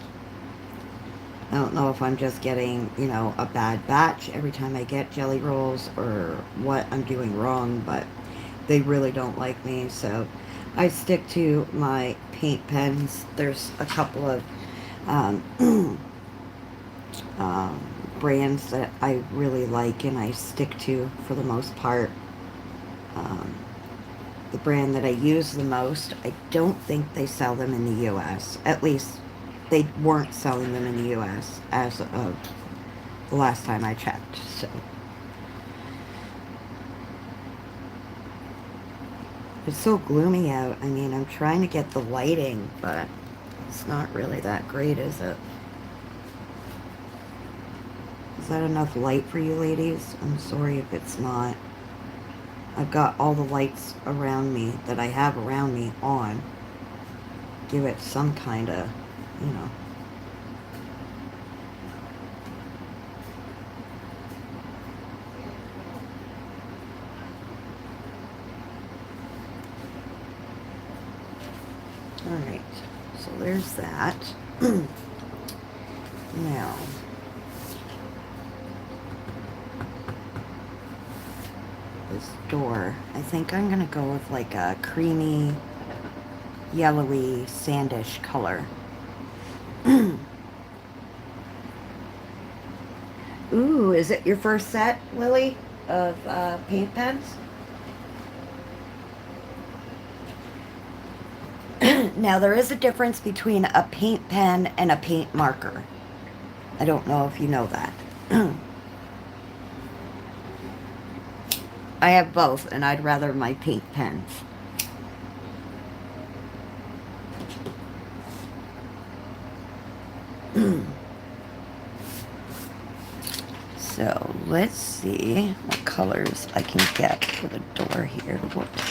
I don't know if I'm just getting, you know, a bad batch every time I get Jelly Rolls or what I'm doing wrong, but they really don't like me, so I stick to my paint pens. There's a couple of um, brands that I really like and I stick to for the most part. Um, the brand that I use the most, I don't think they sell them in the US. At least they weren't selling them in the US as of the last time I checked. So it's so gloomy out. I mean, I'm trying to get the lighting, but it's not really that great, is it? Is that enough light for you ladies? I'm sorry if it's not. I've got all the lights around me that I have around me on. Give it some kind of, you know. Alright, so there's that. Now, this door, I think I'm going to go with like a creamy, yellowy, sandish color. Ooh, is it your first set, Lily, of paint pens? Now, there is a difference between a paint pen and a paint marker. I don't know if you know that. I have both, and I'd rather my paint pens. So let's see what colors I can get for the door here. Whoops.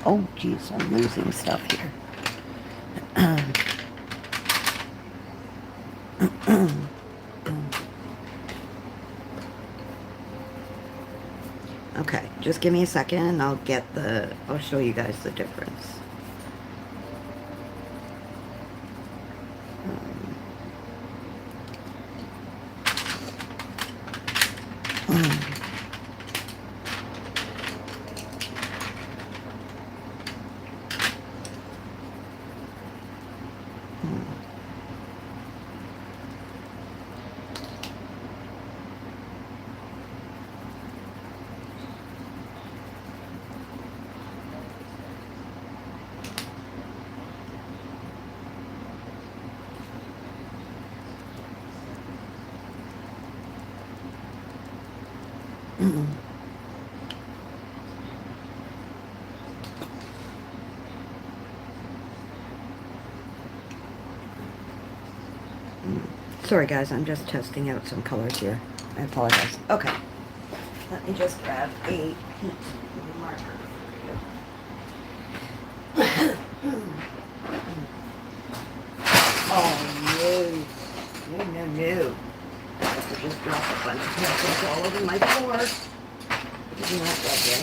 Oh, geez, I'm losing stuff here. Okay, just give me a second and I'll show you guys the difference. Sorry guys, I'm just testing out some colors here. I apologize. Okay. Let me just grab a paint marker for you. Oh no. No. I just dropped a bunch of pencils all over my floor. Isn't that lovely?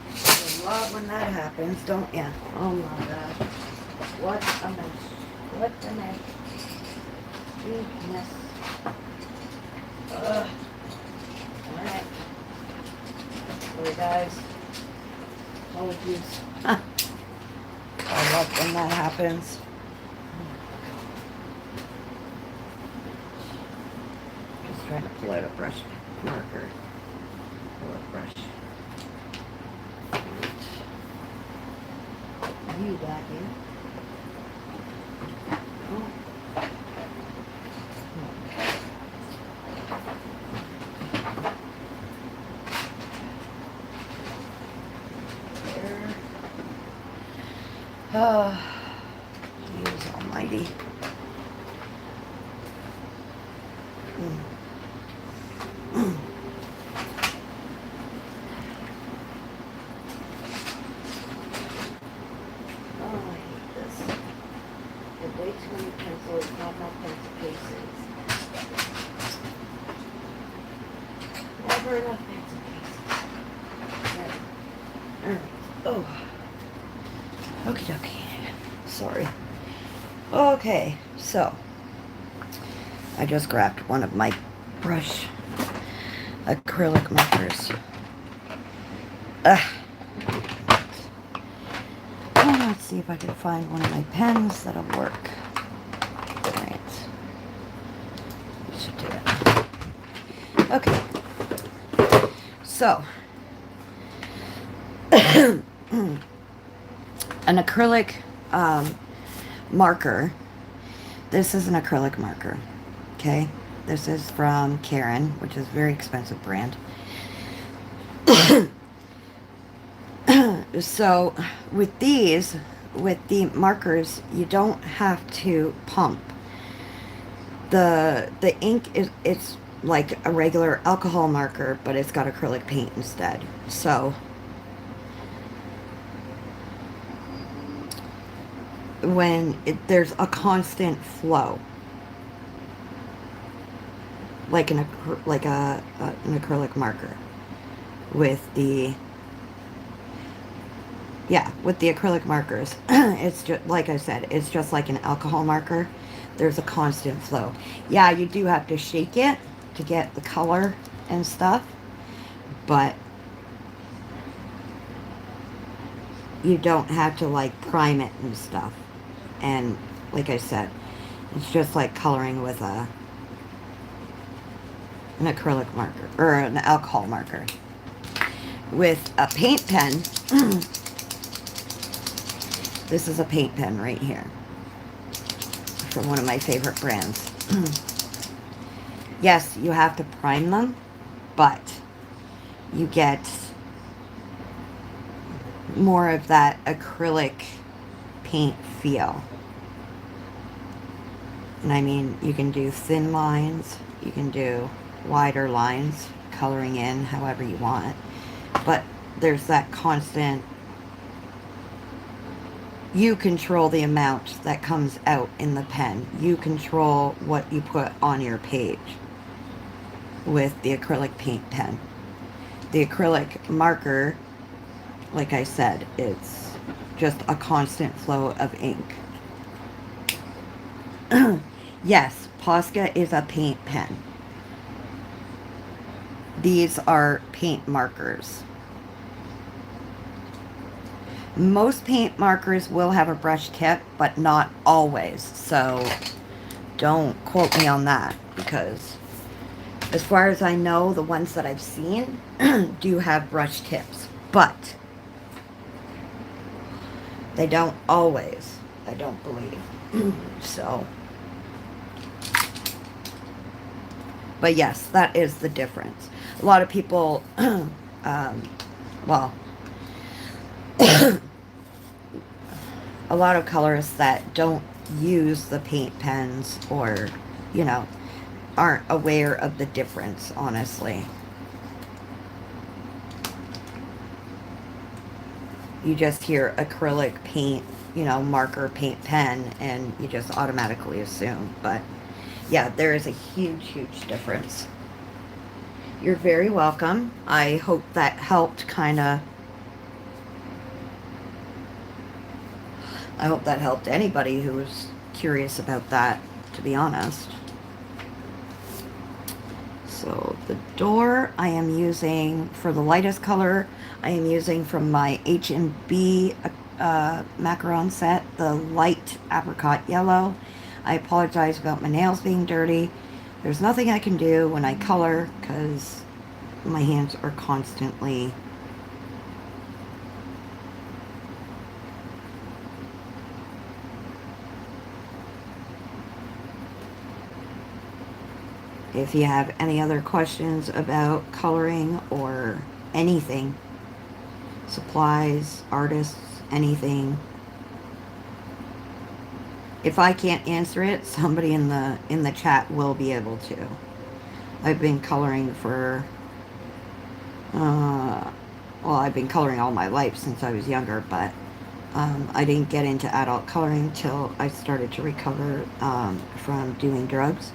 You love when that happens, don't you? Oh my gosh. What a mess. What a mess. Big mess. Alright. Sorry guys. Apologies. I love when that happens. Just trying to pull out a brush marker. Or a brush. You back here. Oh, Jesus almighty. Oh, I hate this. I have way too many pencils, not enough pencil cases. Never enough pencil cases. Never. Alright. Oh. Okie dokie. Sorry. Okay, so I just grabbed one of my brush acrylic markers. Let's see if I can find one of my pens that'll work. Alright. Should do it. Okay. So an acrylic marker. This is an acrylic marker. Okay. This is from Karen, which is a very expensive brand. So with these, with the markers, you don't have to pump. The ink it's like a regular alcohol marker, but it's got acrylic paint instead. So when there's a constant flow, like an acrylic marker with the acrylic markers, it's just like I said, it's just like an alcohol marker. There's a constant flow. Yeah, you do have to shake it to get the color and stuff, but you don't have to like prime it and stuff. And like I said, it's just like coloring with an acrylic marker or an alcohol marker. With a paint pen, this is a paint pen right here from one of my favorite brands. Yes, you have to prime them, but you get more of that acrylic paint feel. And I mean, you can do thin lines, you can do wider lines, coloring in however you want. But there's that constant, you control the amount that comes out in the pen. You control what you put on your page with the acrylic paint pen. The acrylic marker, like I said, it's just a constant flow of ink. Yes, Posca is a paint pen. These are paint markers. Most paint markers will have a brush tip, but not always. So don't quote me on that, because as far as I know, the ones that I've seen do have brush tips, but they don't always, I don't believe. So, but yes, that is the difference. A lot of people, well, a lot of colorists that don't use the paint pens, or, you know, aren't aware of the difference, honestly. You just hear acrylic paint, you know, marker paint pen, and you just automatically assume. But yeah, there is a huge, huge difference. You're very welcome. I hope that helped I hope that helped anybody who was curious about that, to be honest. So the door I am using for the lightest color, I am using from my H&B macaron set, the light apricot yellow. I apologize about my nails being dirty. There's nothing I can do when I color, because my hands are constantly If you have any other questions about coloring or anything, supplies, artists, anything, if I can't answer it, somebody in the chat will be able to. I've been coloring for well, I've been coloring all my life since I was younger, but I didn't get into adult coloring till I started to recover from doing drugs.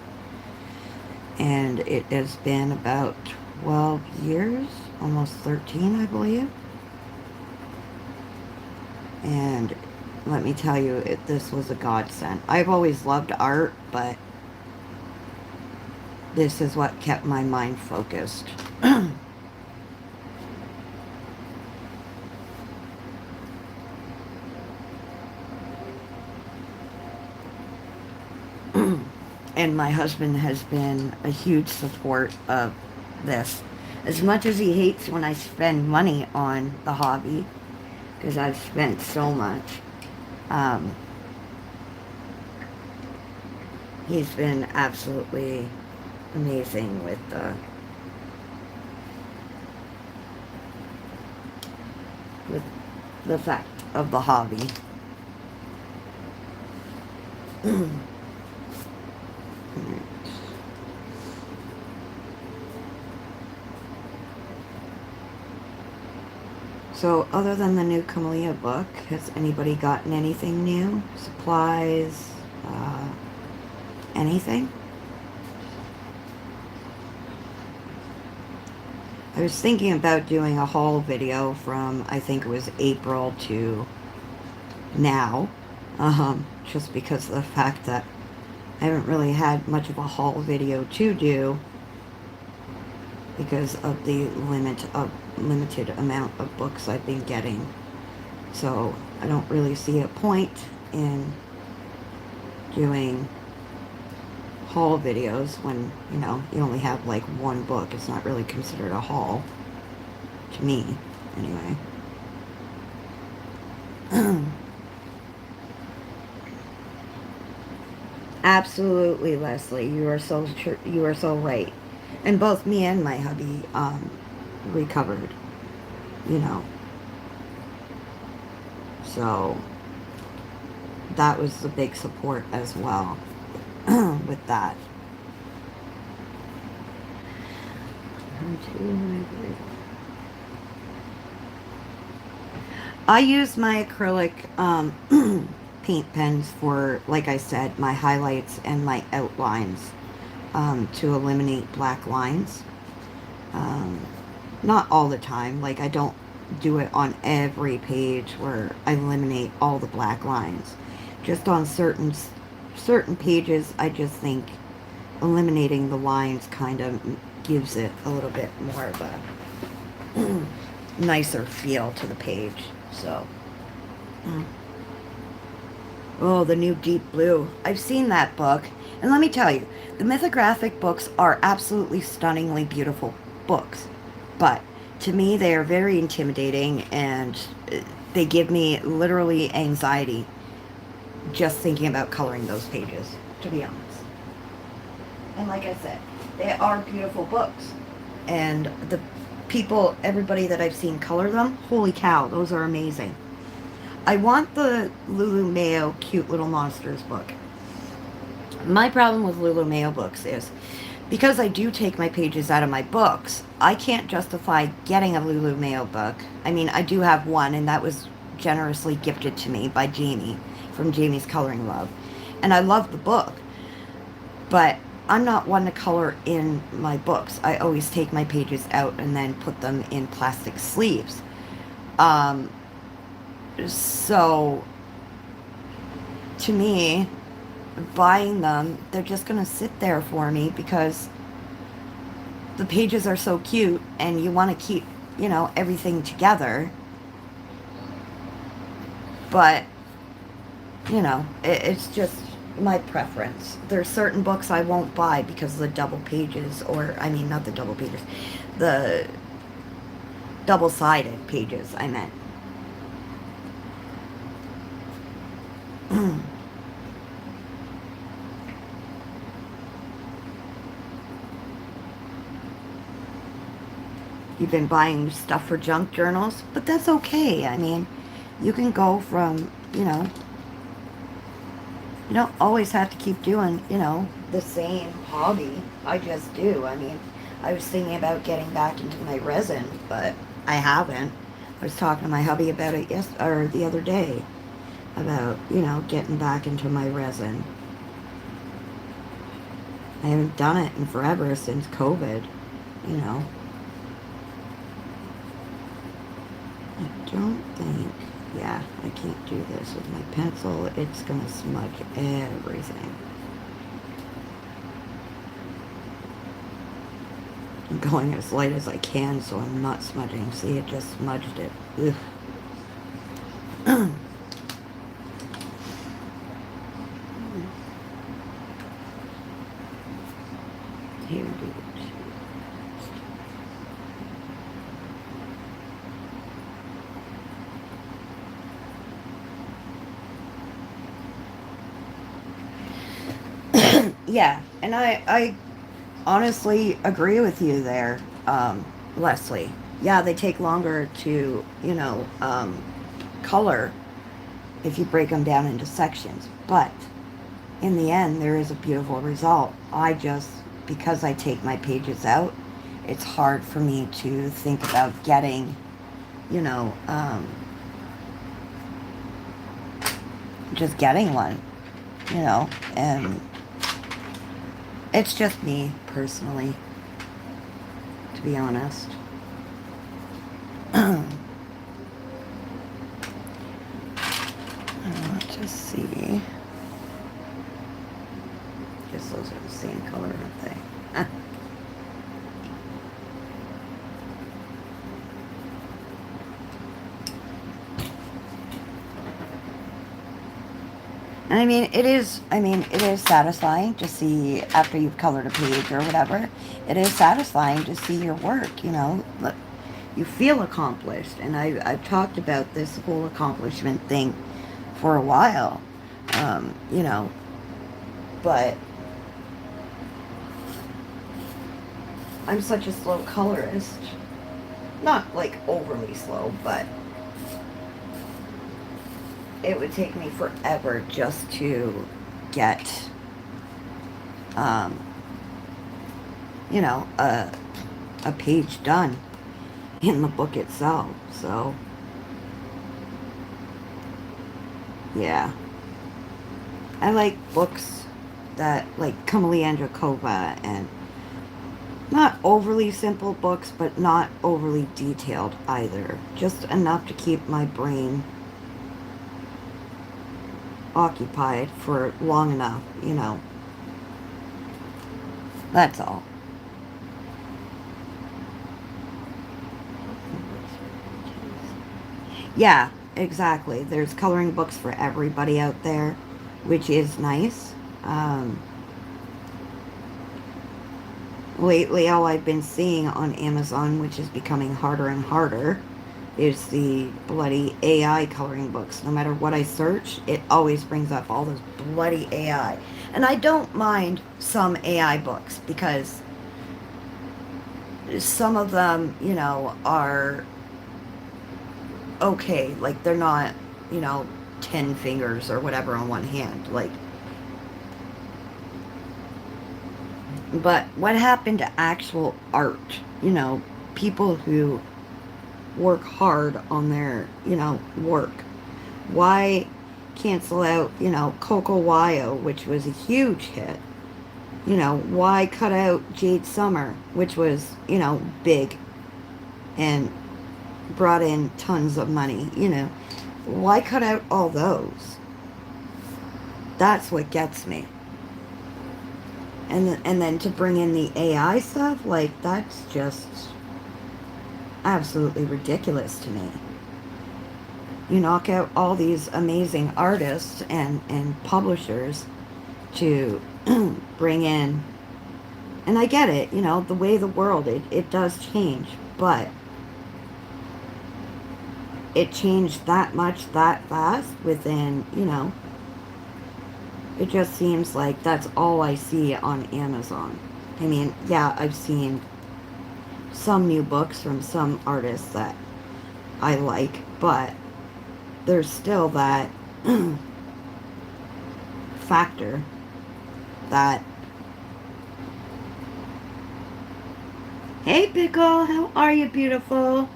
And it has been about 12 years, almost 13, I believe. And let me tell you, this was a godsend. I've always loved art, but this is what kept my mind focused. And my husband has been a huge support of this. As much as he hates when I spend money on the hobby, because I've spent so much, he's been absolutely amazing with the fact of the hobby. So, other than the new Camellia book, has anybody gotten anything new? Supplies? Anything? I was thinking about doing a haul video from, I think it was April to now, just because of the fact that I haven't really had much of a haul video to do because of the limited amount of books I've been getting. So I don't really see a point in doing haul videos when, you know, you only have like one book. It's not really considered a haul to me, anyway. Absolutely, Leslie. You are so right. And both me and my hubby recovered, you know. So that was the big support as well with that. I use my acrylic paint pens for, like I said, my highlights and my outlines, to eliminate black lines. Um, Not all the time. Like, I don't do it on every page where I eliminate all the black lines. Just on certain pages, I just think eliminating the lines kind of gives it a little bit more of a nicer feel to the page. So, oh, the new Deep Blue. I've seen that book, and let me tell you, the mythographic books are absolutely stunningly beautiful books. But to me, they are very intimidating, and they give me literally anxiety just thinking about coloring those pages, to be honest. And like I said, they are beautiful books. And the people, everybody that I've seen color them, holy cow, those are amazing. I want the Lulu Mayo Cute Little Monsters book. My problem with Lulu Mayo books is, because I do take my pages out of my books, I can't justify getting a Lulu Mayo book. I mean, I do have one, and that was generously gifted to me by Jamie from Jamie's Coloring Love. And I love the book. But I'm not one to color in my books. I always take my pages out and then put them in plastic sleeves. So, to me, buying them, they're just going to sit there for me because the pages are so cute and you want to keep, everything together. But, it's just my preference. There's certain books I won't buy because of the double pages, or, I mean, not the double pages, the double-sided pages, I meant. You've been buying stuff for junk journals, but that's okay. I mean, you can go from, you don't always have to keep doing, the same hobby. I just do. I mean, I was thinking about getting back into my resin, but I haven't. I was talking to my hubby about it the other day, about, getting back into my resin. I haven't done it in forever since COVID, I don't think, yeah, I can't do this with my pencil. It's going to smudge everything. I'm going as light as I can so I'm not smudging. See, it just smudged it. Ugh. Here we go. Yeah, and I honestly agree with you there, Leslie. Yeah, they take longer to, color if you break them down into sections. But in the end, there is a beautiful result. Because I take my pages out, it's hard for me to think about getting, just getting one, and it's just me, personally, to be honest. Let's see. Guess those are the same color, aren't they? And it is satisfying to see after you've colored a page or whatever. It is satisfying to see your work, Look, you feel accomplished. And I've talked about this whole accomplishment thing for a while, but I'm such a slow colorist Not like overly slow, but it would take me forever just to get, um, you know, a page done in the book itself. So, yeah. I like books that, like Kamali Andrakova, and not overly simple books, but not overly detailed either. Just enough to keep my brain occupied for long enough, you know. That's all. Yeah, exactly. There's coloring books for everybody out there, which is nice. Lately, all I've been seeing on Amazon, which is becoming harder and harder, is the bloody AI coloring books. No matter what I search, it always brings up all those bloody AI. And I don't mind some AI books because some of them, you know, are okay. Like, they're not, you know, 10 fingers or whatever on one hand. Like, but what happened to actual art? You know, people who work hard on their, you know, work. Why cancel out, you know, Coco Wyo, which was a huge hit? You know, why cut out Jade Summer, which was, you know, big and brought in tons of money, you know? Why cut out all those? That's what gets me. And then to bring in the AI stuff, like, that's just absolutely ridiculous to me. You knock out all these amazing artists and publishers to bring in, and I get it, you know, the way of the world, it does change, but it changed that much that fast within, you know, it just seems like that's all I see on Amazon. I mean, yeah, I've seen some new books from some artists that I like, but there's still that factor that, hey Pickle, how are you, beautiful?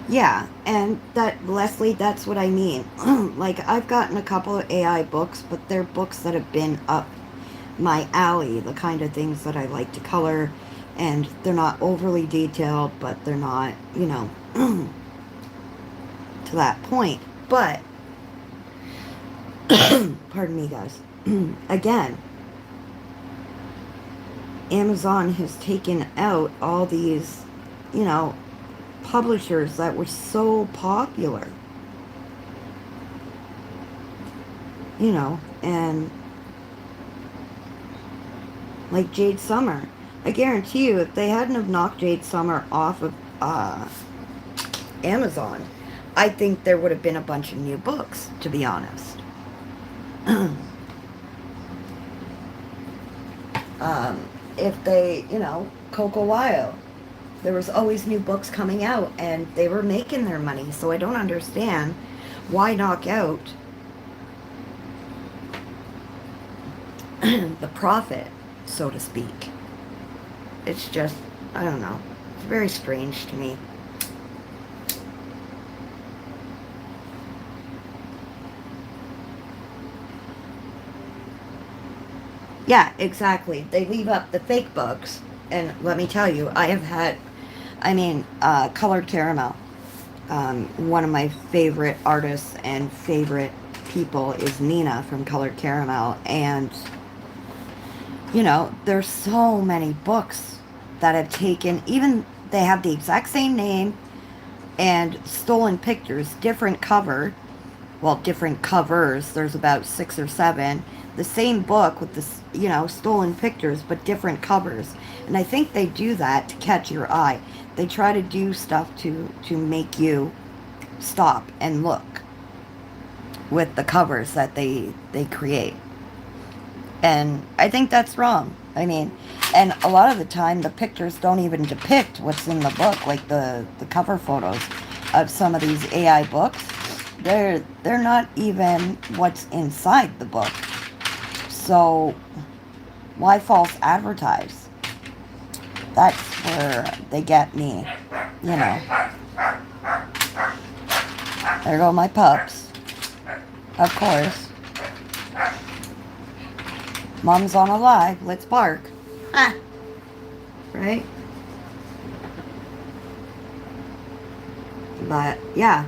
Yeah, and that, Leslie, that's what I mean. Like, I've gotten a couple of AI books, but they're books that have been up my alley, the kind of things that I like to color, and they're not overly detailed, but they're not, you know, to that point. But, pardon me, guys. Again, Amazon has taken out all these, you know, publishers that were so popular. You know, and like Jade Summer. I guarantee you, if they hadn't have knocked Jade Summer off of Amazon, I think there would have been a bunch of new books, to be honest. If they, you know, Coco Wyo, there was always new books coming out, and they were making their money, so I don't understand why knock out the profit, so to speak. It's just, I don't know. It's very strange to me. Yeah, exactly. They leave up the fake books. And let me tell you, I have had, I mean, Colored Caramel. One of my favorite artists and favorite people is Nina from Colored Caramel. And, you know, there's so many books that have taken, even they have the exact same name and stolen pictures, different cover, well, different covers. There's about 6 or 7. The same book with this, you know, stolen pictures, but different covers. And I think they do that to catch your eye. They try to do stuff to make you stop and look with the covers that they create. And I think that's wrong. I mean, and a lot of the time the pictures don't even depict what's in the book, like the cover photos of some of these AI books. They're not even what's inside the book. So why false advertise? That's where they get me, you know. There go my pups. Of course. Mom's on a live. Let's bark. Ah. Right? But, yeah.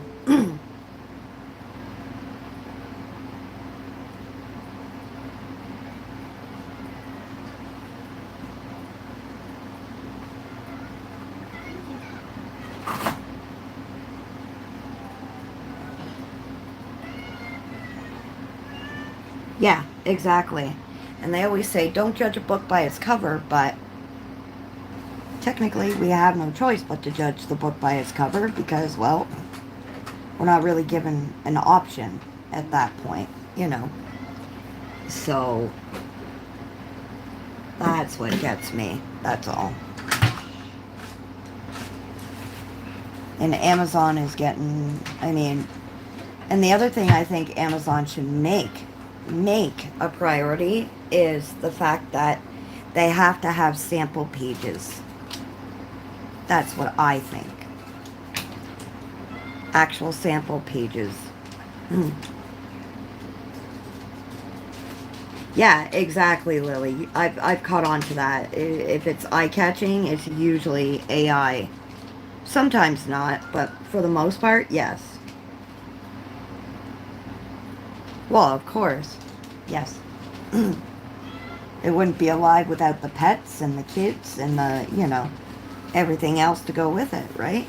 Yeah, exactly. And they always say, don't judge a book by its cover, but technically we have no choice but to judge the book by its cover because, well, we're not really given an option at that point, you know. So that's what gets me. That's all. And Amazon is getting, I mean, and the other thing I think Amazon should make a priority is the fact that they have to have sample pages. That's what I think. Actual sample pages. Yeah, exactly, Lily. I've caught on to that. If it's eye-catching, it's usually AI. Sometimes not, but for the most part, yes. Well, of course. Yes. It wouldn't be alive without the pets and the kids and the, you know, everything else to go with it, right?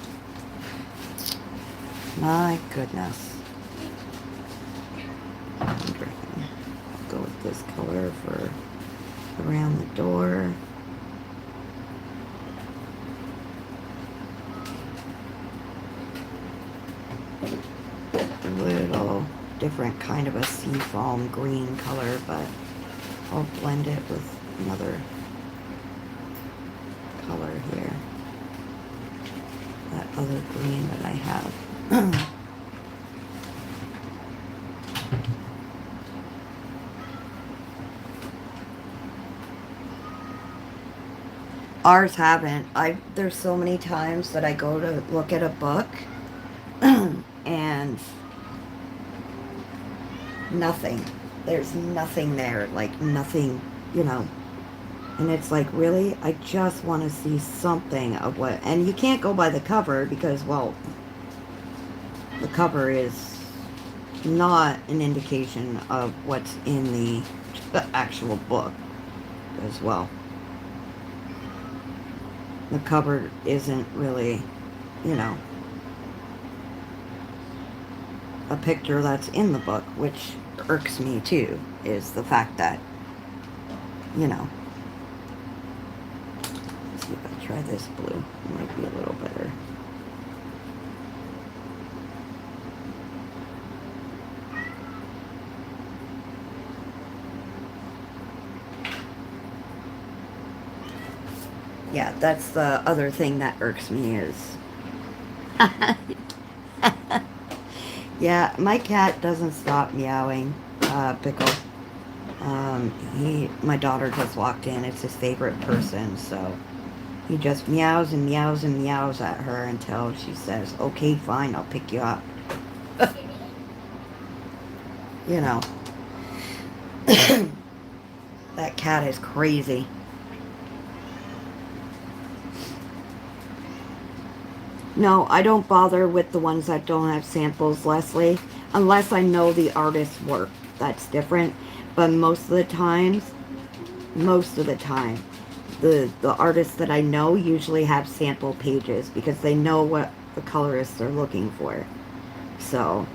My goodness. I'll go with this color for around the door. A little different kind of a seafoam green color, but I'll blend it with another color here. That other green that I have. Ours haven't. There's so many times that I go to look at a book and nothing. There's nothing there, like nothing, you know. And it's like, really? I just want to see something of what... And you can't go by the cover because, well, the cover is not an indication of what's in the actual book as well. The cover isn't really, you know, a picture that's in the book, which irks me too, is the fact that, you know... Let's see if I try this blue. It might be a little better. Yeah, that's the other thing that irks me is... Yeah, my cat doesn't stop meowing, Pickle. My daughter just walked in. It's his favorite person, so he just meows and meows and meows at her until she says, okay, fine, I'll pick you up. You know. That cat is crazy. No, I don't bother with the ones that don't have samples, Leslie, unless I know the artist's work. That's different. But most of the time, the artists that I know usually have sample pages because they know what the colorists are looking for. So,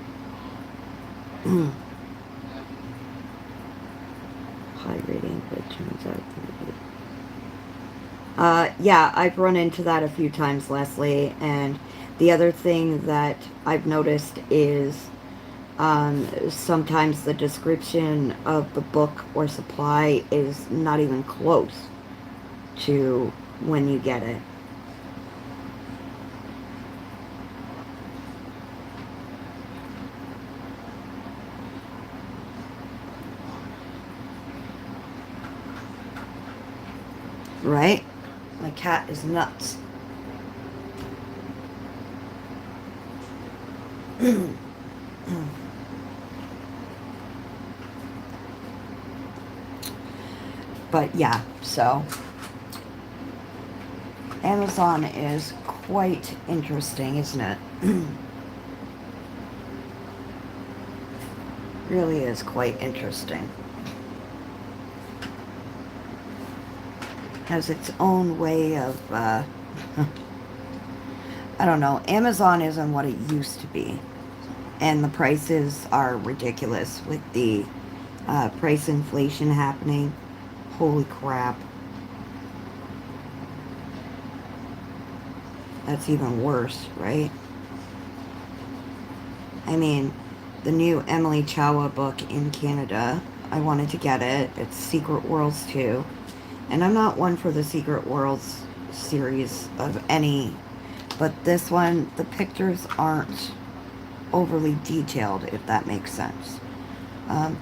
high rating, but it turns out yeah, I've run into that a few times, Leslie. And the other thing that I've noticed is Sometimes the description of the book or supply is not even close to when you get it. Right? My cat is nuts. But yeah, so Amazon is quite interesting, isn't it? Really is quite interesting. Has its own way of, I don't know, Amazon isn't what it used to be. And the prices are ridiculous with the price inflation happening. Holy crap. That's even worse, right? I mean, the new Emily Chawa book in Canada, I wanted to get it. It's Secret Worlds 2. And I'm not one for the Secret Worlds series of any, but this one, the pictures aren't overly detailed, if that makes sense.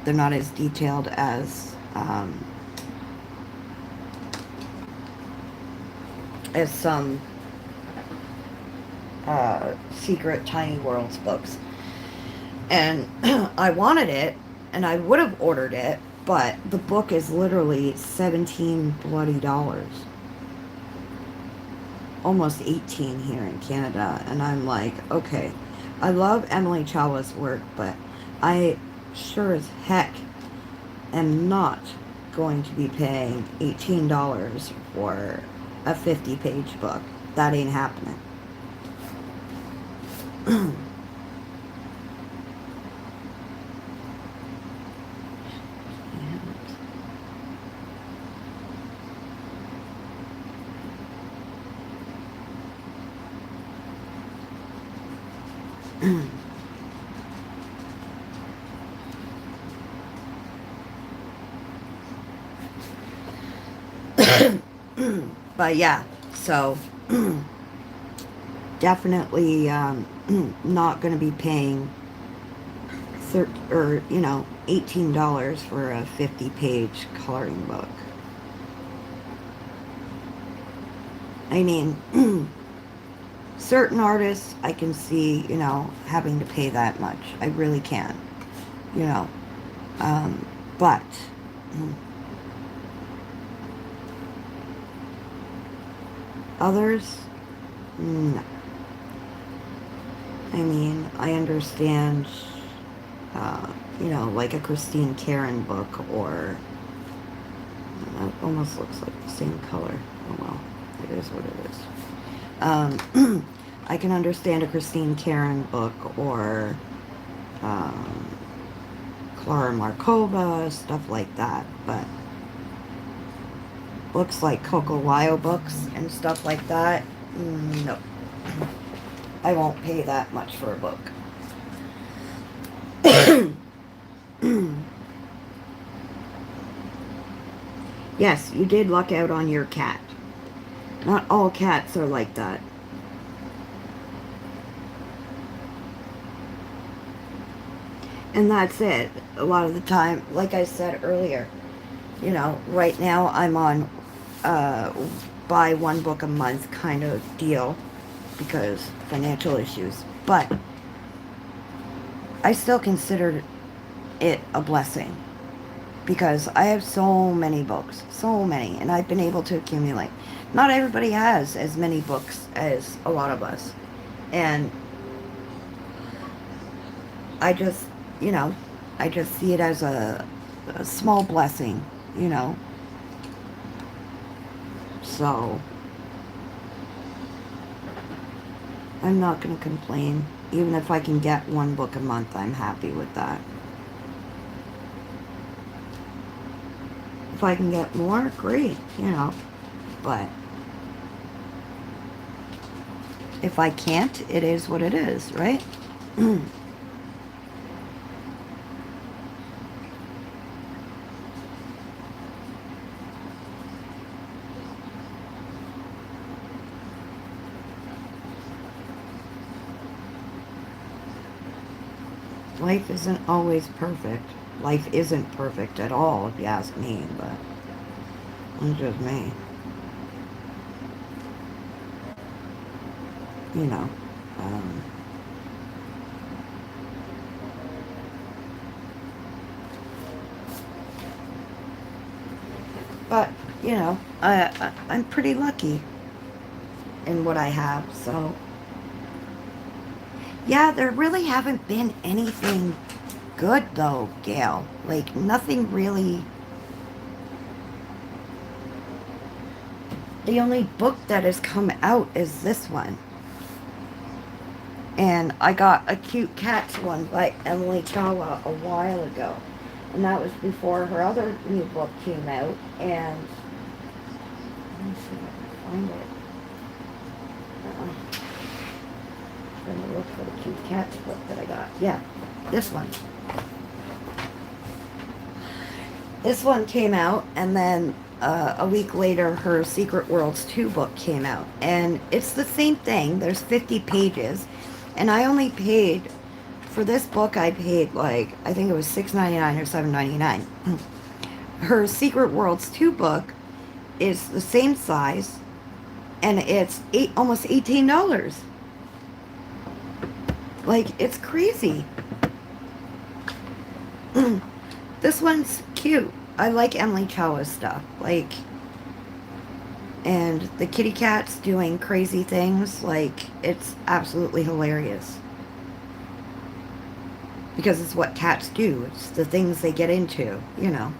They're not as detailed as some Secret Tiny Worlds books. And I wanted it, and I would have ordered it, but the book is literally $17 bloody. Almost 18 here in Canada. And I'm like, okay, I love Emily Chawa's work, but I sure as heck am not going to be paying $18 for a 50-page book. That ain't happening. But yeah, so definitely not going to be paying $18 for a 50-page coloring book. I mean, certain artists I can see, having to pay that much. I really can, but others, no. I mean, I understand, like a Christine Karen book, or it almost looks like the same color. Oh well, it is what it is. I can understand a Christine Karen book, or Clara Markova, stuff like that, but books like Coco Wyo books and stuff like that, no. I won't pay that much for a book. Yes, you did luck out on your cat. Not all cats are like that. And that's it. A lot of the time, like I said earlier, right now I'm on buy one book a month kind of deal because financial issues. But I still consider it a blessing because I have so many books, and I've been able to accumulate. Not everybody has as many books as a lot of us. And I just, I just see it as a small blessing, So, I'm not going to complain. Even if I can get one book a month, I'm happy with that. If I can get more, great, But if I can't, it is what it is, right? life isn't always perfect. Life isn't perfect at all, if you ask me, but it's just me. You know. Um, but, you know, I'm pretty lucky in what I have, so. Yeah, there really haven't been anything good, though, Gail. Like, nothing really. The only book that has come out is this one. And I got a cute cats one by Emily Chawa a while ago. And that was before her other new book came out. And let me see if I can find it. I'm going to look for the cute cats book that I got. Yeah, this one. This one came out, and then a week later, her Secret Worlds 2 book came out. And it's the same thing. There's 50 pages. And I only paid, for this book, I paid like, I think it was $6.99 or $7.99. Her Secret Worlds 2 book is the same size, and it's almost $18. Like, it's crazy. This one's cute. I like Emily Chawa's stuff. Like, and the kitty cat's doing crazy things. Like, it's absolutely hilarious. Because it's what cats do. It's the things they get into, you know.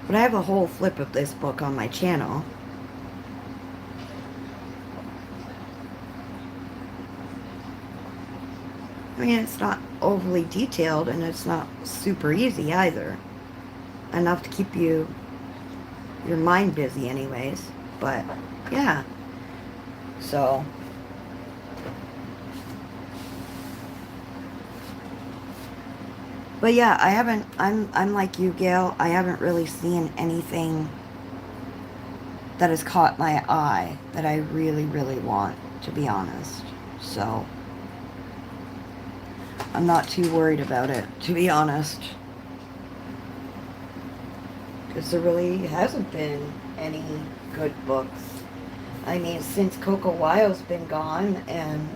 But I have a whole flip of this book on my channel. I mean, it's not overly detailed, and it's not super easy either. Enough to keep your mind busy anyways. But, yeah. So. But yeah, I'm like you, Gail. I haven't really seen anything that has caught my eye that I really, really want, to be honest. So. I'm not too worried about it, to be honest. Because there really hasn't been any good books. I mean, since Coco Wild's been gone, and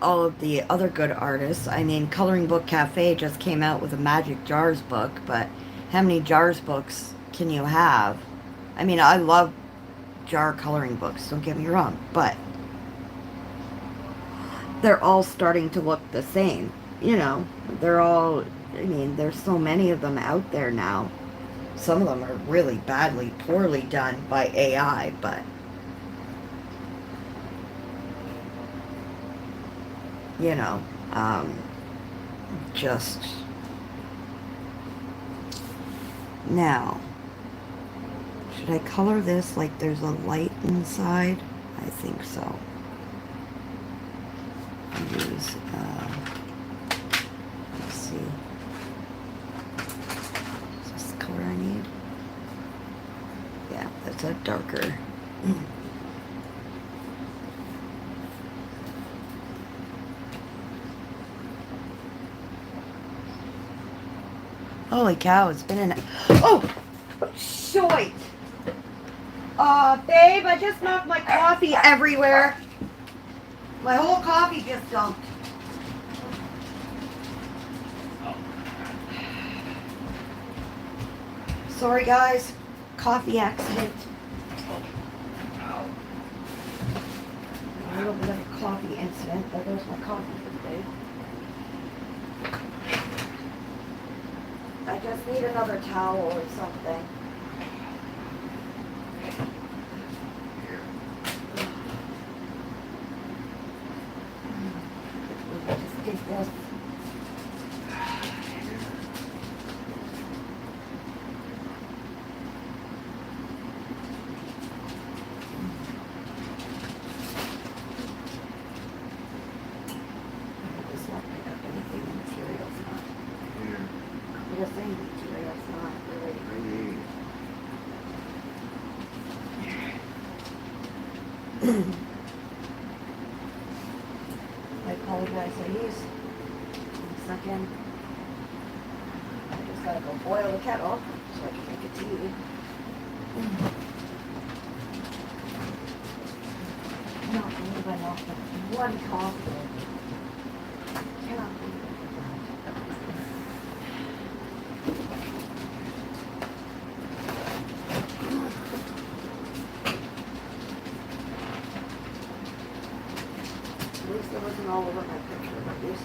all of the other good artists. I mean, Coloring Book Cafe just came out with a Magic Jars book, but how many Jars books can you have? I mean, I love jar coloring books, don't get me wrong, but they're all starting to look the same. You know, they're all, I mean, there's so many of them out there now. Some of them are really badly, poorly done by AI, but you know, just now, should I color this like there's a light inside? I think so. Use, let's see, is this the color I need? Yeah, that's a darker. Holy cow, it's been an... Oh! Shite! Babe, I just knocked my coffee everywhere. My whole coffee just dumped. Sorry, guys. Coffee accident. A little bit of a coffee incident. There goes my coffee for the day. I just need another towel or something. Just take this. Just not pick up anything in materials, not. Here, Just saying materials, not really. I need I apologize, ladies. One second. I just gotta go boil the kettle so I can make a tea. Not moving off the bloody coffee. Cannot believe at least it wasn't all over my picture, at least.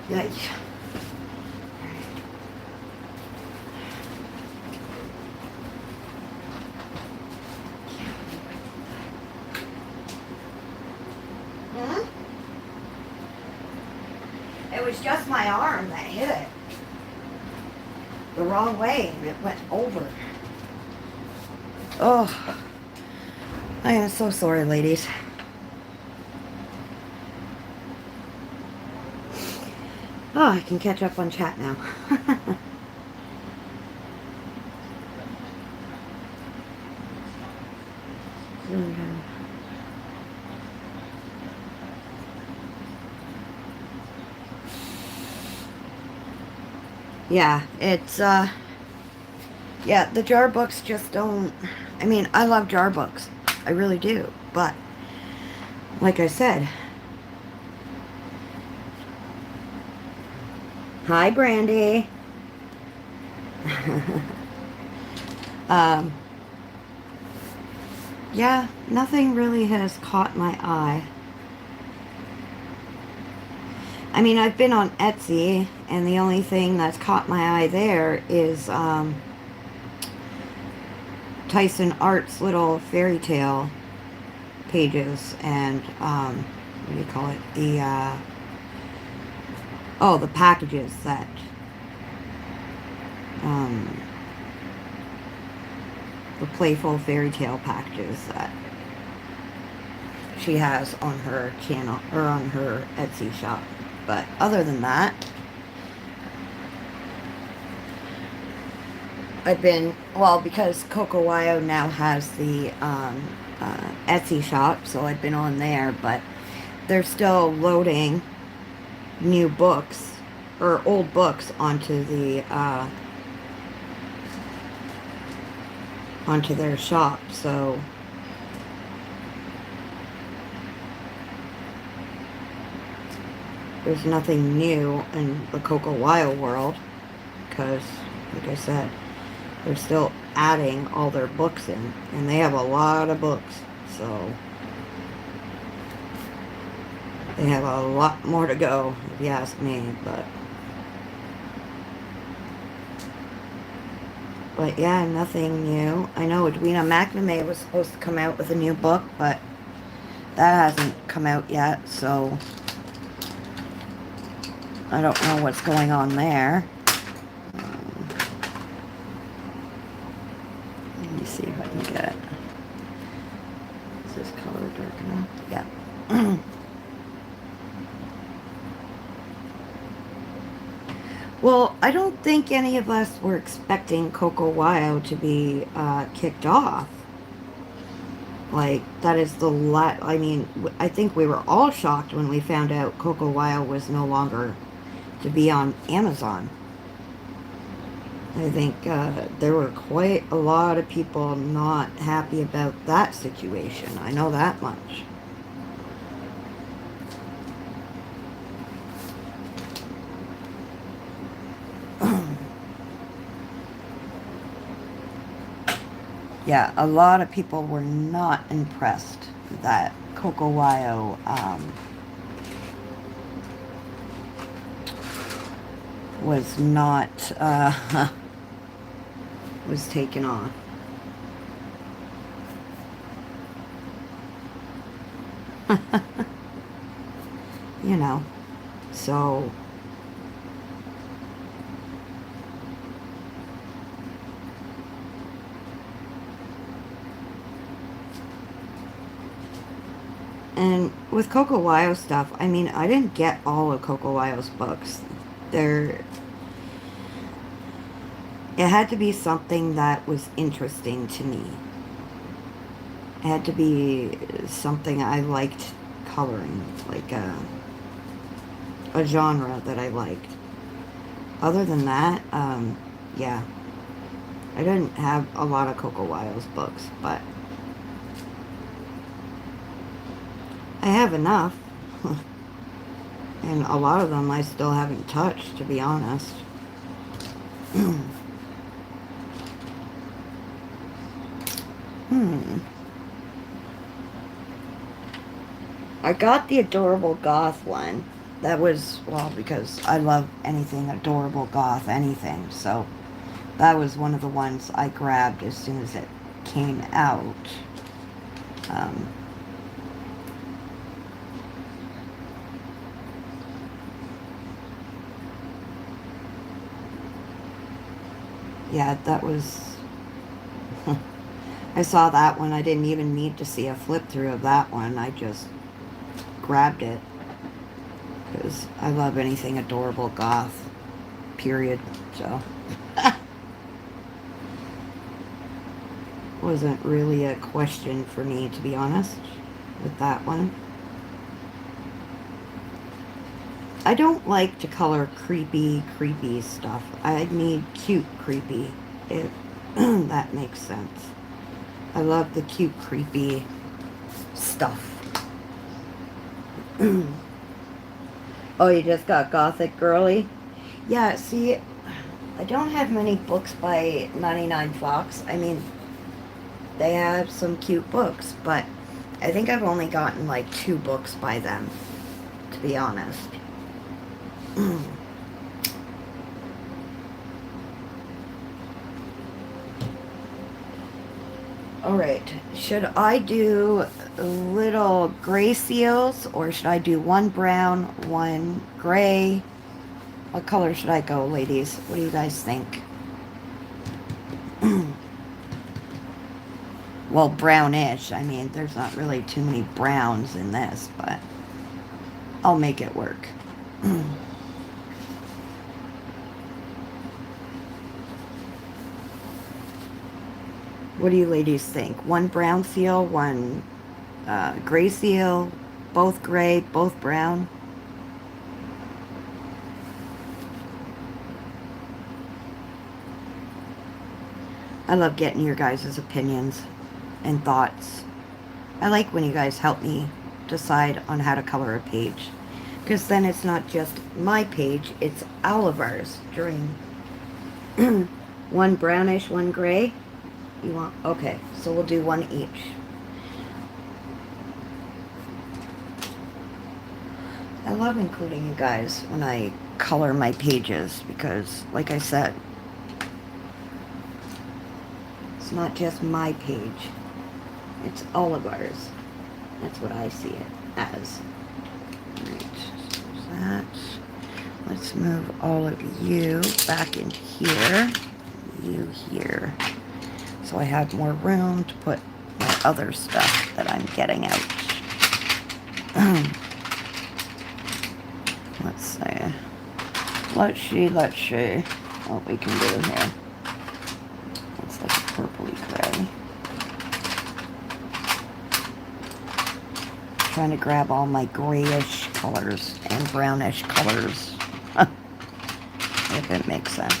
Yikes. It was just my arm that hit it the wrong way. It went over. Oh, I am so sorry, ladies. Oh, I can catch up on chat now. Yeah, it's, yeah, the jar books just don't, I mean, I love jar books. I really do. But, like I said, hi, Brandy. Yeah, nothing really has caught my eye. I mean, I've been on Etsy, and the only thing that's caught my eye there is Tyson Art's little fairy tale pages, and what do you call it? The packages that the playful fairy tale packages that she has on her channel or on her Etsy shop. But other than that, I've been, well, because CocoWyo now has the Etsy shop, so I've been on there, but they're still loading new books or old books onto the onto their shop, so there's nothing new in the CocoWyo world, because, like I said, they're still adding all their books in, and they have a lot of books, so they have a lot more to go, if you ask me, but yeah, nothing new. I know Edwina McNamee was supposed to come out with a new book, but that hasn't come out yet, so I don't know what's going on there. Let me see if I can get it. Is this color dark enough? Yeah. Well, I don't think any of us were expecting CocoWyo to be kicked off. Like, that is the I mean, I think we were all shocked when we found out CocoWyo was no longer to be on Amazon. I think there were quite a lot of people not happy about that situation. I know that much. Yeah, a lot of people were not impressed that CocoWyo was not was taken off. You know, so And with Coco Wyo stuff, I mean, I didn't get all of Coco Wyo's books. There, it had to be something that was interesting to me. It had to be something I liked coloring, like a genre that I liked. Other than that, yeah, I didn't have a lot of Coco Wyo's books, but I have enough. And a lot of them I still haven't touched, to be honest. Hmm. I got the Adorable Goth one. That was, well, because I love anything Adorable Goth, anything. So that was one of the ones I grabbed as soon as it came out. Um, yeah, that was... I saw that one. I didn't even need to see a flip through of that one. I just grabbed it. Because I love anything Adorable Goth. Period. So... wasn't really a question for me, to be honest, with that one. I don't like to color creepy stuff. I need cute creepy, if that makes sense. I love the cute creepy stuff. Oh, you just got Gothic Girly? Yeah, see, I don't have many books by 99 Fox. I mean, they have some cute books, but I think I've only gotten like 2 books by them, to be honest. Alright, should I do little gray seals, or should I do one brown, one gray? What color should I go, ladies? What do you guys think? Well, brownish. I mean, there's not really too many browns in this, but I'll make it work. What do you ladies think? One brown seal, one gray seal, both gray, both brown? I love getting your guys' opinions and thoughts. I like when you guys help me decide on how to color a page, because then it's not just my page, it's all of ours during one brownish, one gray. You want, okay, so we'll do one each. I love including you guys when I color my pages, because like I said, it's not just my page, it's all of ours. That's what I see it as. Alright, so that. Let's move all of you back into here. You here. So I have more room to put my other stuff that I'm getting out. Let's see. Let's see what we can do here. It's like a purpley gray. Trying to grab all my grayish colors and brownish colors. If it makes sense.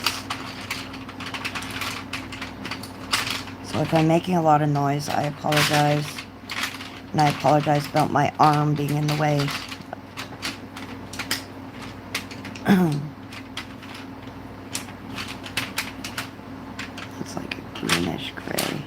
So if I'm making a lot of noise, I apologize. And I apologize about my arm being in the way. It's like a greenish gray.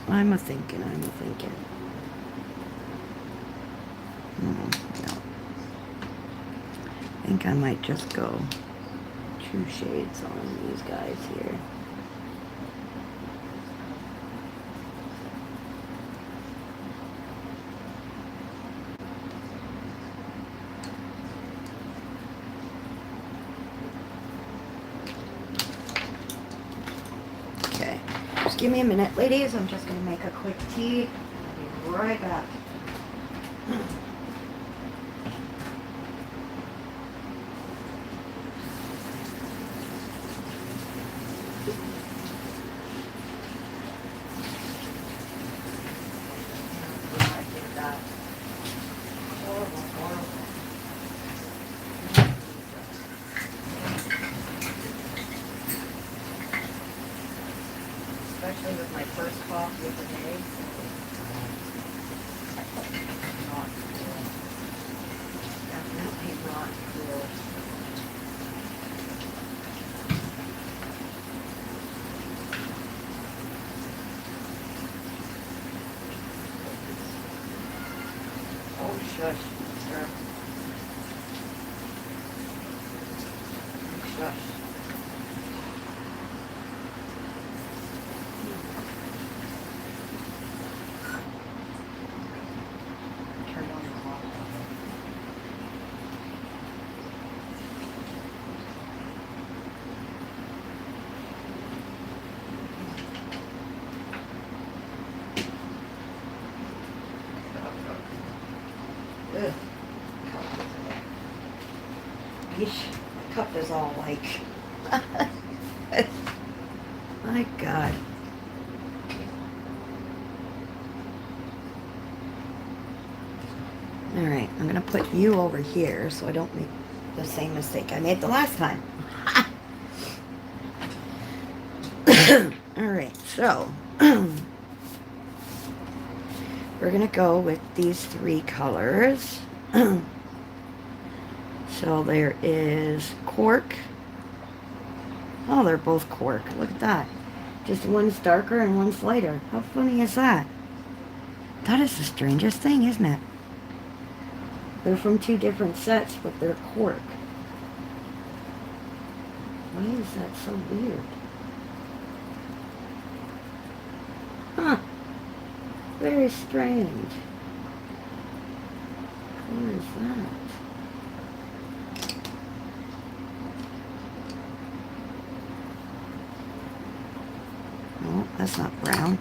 I'm a thinking. No. I think I might just go two shades on these guys here. Okay, just give me a minute, ladies. I'm just going to make a quick tea. I'll be right back. Especially with my first coffee of the day. Not cool. Definitely not cool. Oh, shush, sir. Shush. Turn on the clock. Ugh. Yeesh, my cup is all like... My God. Alright, I'm going to put you over here so I don't make the same mistake I made the last time. Alright, so... we're going to go with these three colors. So there is cork. Oh, they're both cork. Look at that. Just one's darker and one's lighter. How funny is that? That is the strangest thing, isn't it? They're from two different sets, but they're cork. Why is that so weird? Huh. Very strange. What is that? Oh, that's not brown.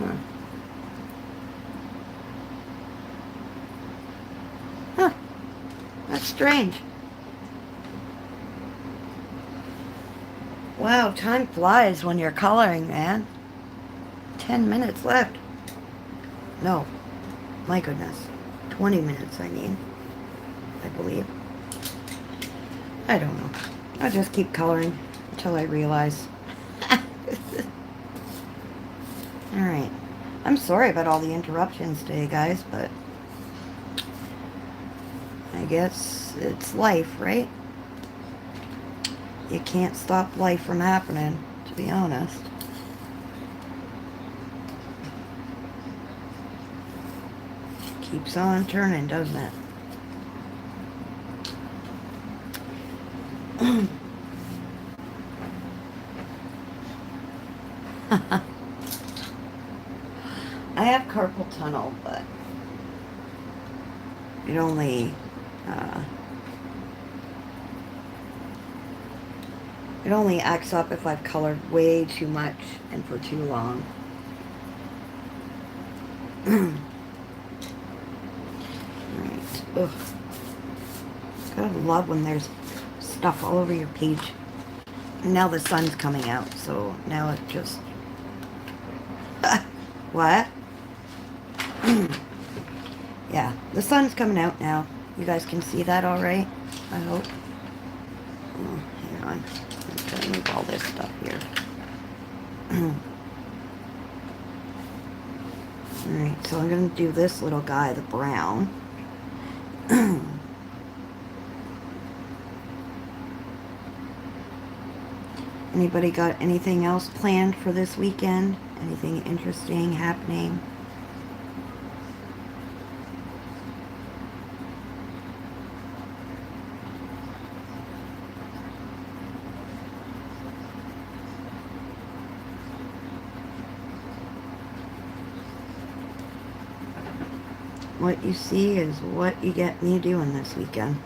Huh. Huh. That's strange. Wow, time flies when you're coloring, man. 10 minutes left. No. My goodness. 20 minutes, I mean. I believe. I don't know. I'll just keep coloring until I realize. Alright. I'm sorry about all the interruptions today, guys, but I guess it's life, right? You can't stop life from happening, to be honest. Keeps on turning, doesn't it? I have carpal tunnel, but it only acts up if I've colored way too much and for too long. Alright. Ugh. Gotta love when there's stuff all over your page. And now the sun's coming out, so now it just... What? Yeah, the sun's coming out now. You guys can see that all right, I hope. Oh, hang on. I'm going to move all this stuff here. Alright, so I'm going to do this little guy, the brown. Anybody got anything else planned for this weekend? Anything interesting happening? What you see is what you get me doing this weekend.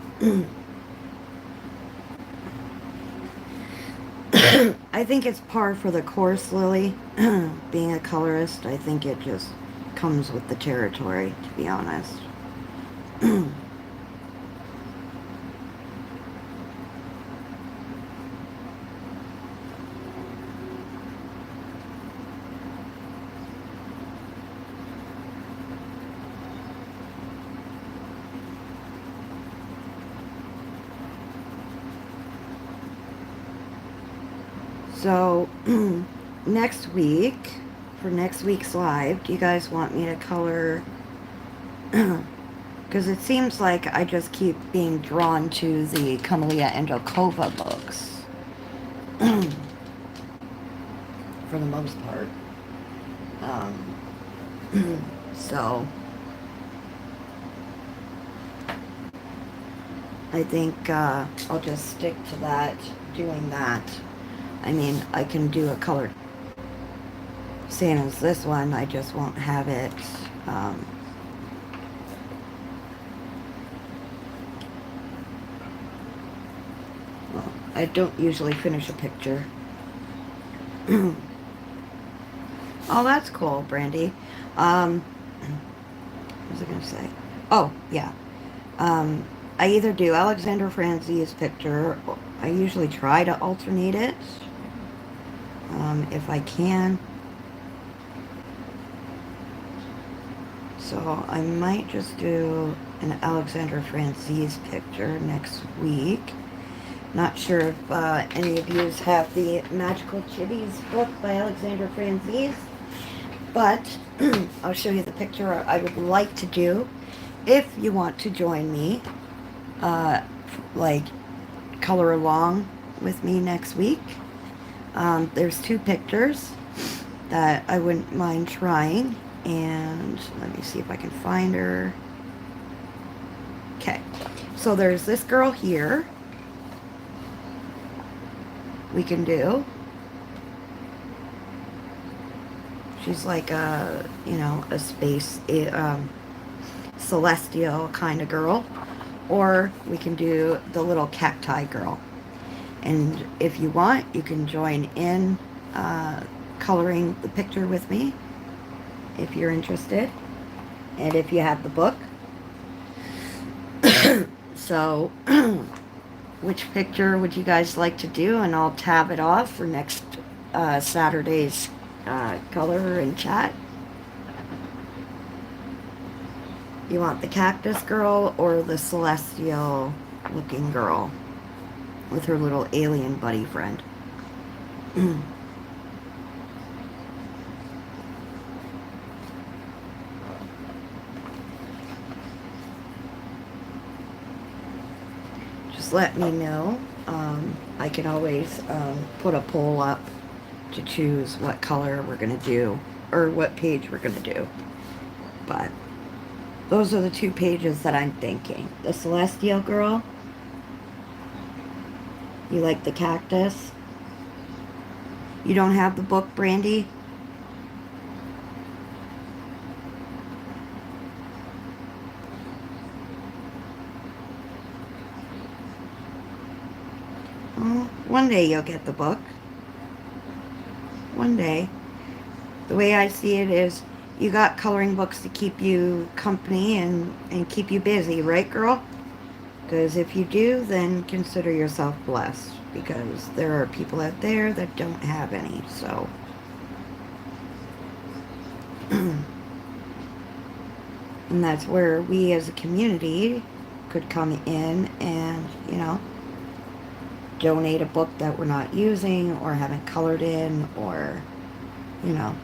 I think it's par for the course, Lily. Being a colorist, I think it just comes with the territory, to be honest. So, next week, for next week's live, do you guys want me to color? Because it seems like I just keep being drawn to the Camellia Endokova books. For the most part. So, I think I'll just stick to that, doing that. I mean, I can do a color same as this one, I just won't have it well, I don't usually finish a picture. Oh, that's cool, Brandy. What was I gonna say? Oh, yeah. I either do Alexander Franzi's picture, or I usually try to alternate it, if I can. So I might just do an Alexander Franzese picture next week. Not sure if any of you have the Magical Chibis book by Alexander Franzese, but I'll show you the picture I would like to do if you want to join me, like color along with me next week. There's two pictures that I wouldn't mind trying, and let me see if I can find her. Okay, so there's this girl here we can do. She's like a, you know, a space, celestial kind of girl. Or we can do the little cacti girl. And if you want, you can join in coloring the picture with me if you're interested. And if you have the book. So, which picture would you guys like to do? And I'll tab it off for next Saturday's color and chat. You want the cactus girl or the celestial looking girl with her little alien buddy friend? Just let me know. I can always put a poll up to choose what color we're going to do, or what page we're going to do. But those are the two pages that I'm thinking. The celestial girl. You like the cactus? You don't have the book, Brandy? Oh, one day you'll get the book. One day. The way I see it is, you got coloring books to keep you company and keep you busy, right, girl? Because if you do, then consider yourself blessed, because there are people out there that don't have any, so. And that's where we as a community could come in and, you know, donate a book that we're not using or haven't colored in, or, you know,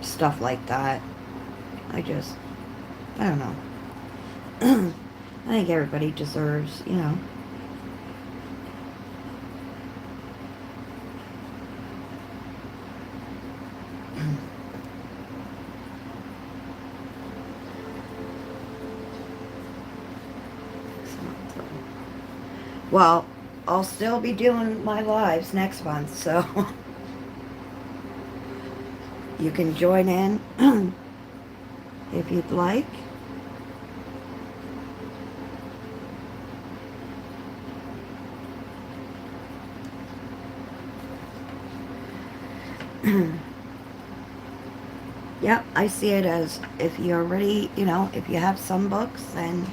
stuff like that. I don't know. I think everybody deserves, you know. Well, I'll still be doing my lives next month, so you can join in if you'd like. Yep, I see it as if you already, if you have some books, then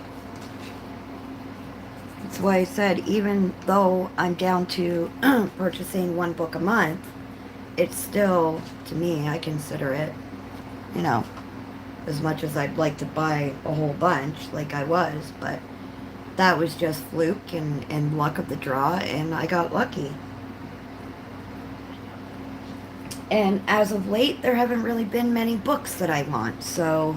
that's why I said even though I'm down to purchasing one book a month, it's still, to me, I consider it, you know, as much as I'd like to buy a whole bunch like I was, but that was just fluke and luck of the draw, and I got lucky. And as of late, there haven't really been many books that I want, so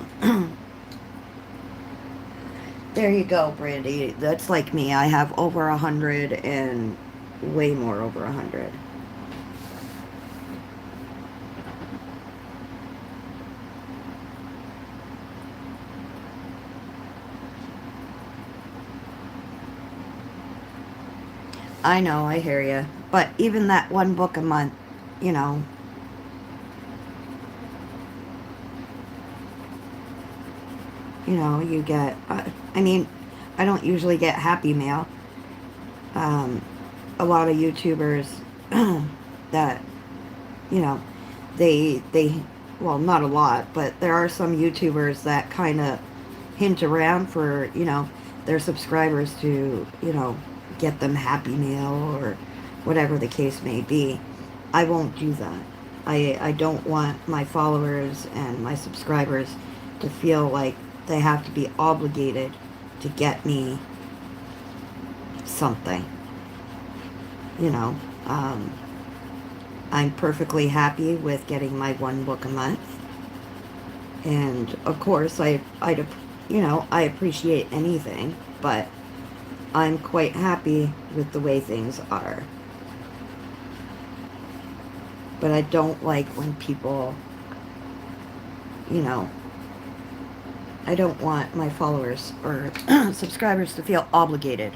there you go, Brandy. That's like me. I have over 100 and way more over 100. I know, I hear you. But even that one book a month, you know, you get, I mean, I don't usually get Happy Mail. Um, a lot of YouTubers that, you know, they, well, not a lot, but there are some YouTubers that kind of hint around for, their subscribers to, get them Happy Meal or whatever the case may be. I won't do that. I don't want my followers and my subscribers to feel like they have to be obligated to get me something. You know, um, I'm perfectly happy with getting my one book a month. And of course, I appreciate anything, but I'm quite happy with the way things are. But I don't like when people, you know, I don't want my followers or subscribers to feel obligated.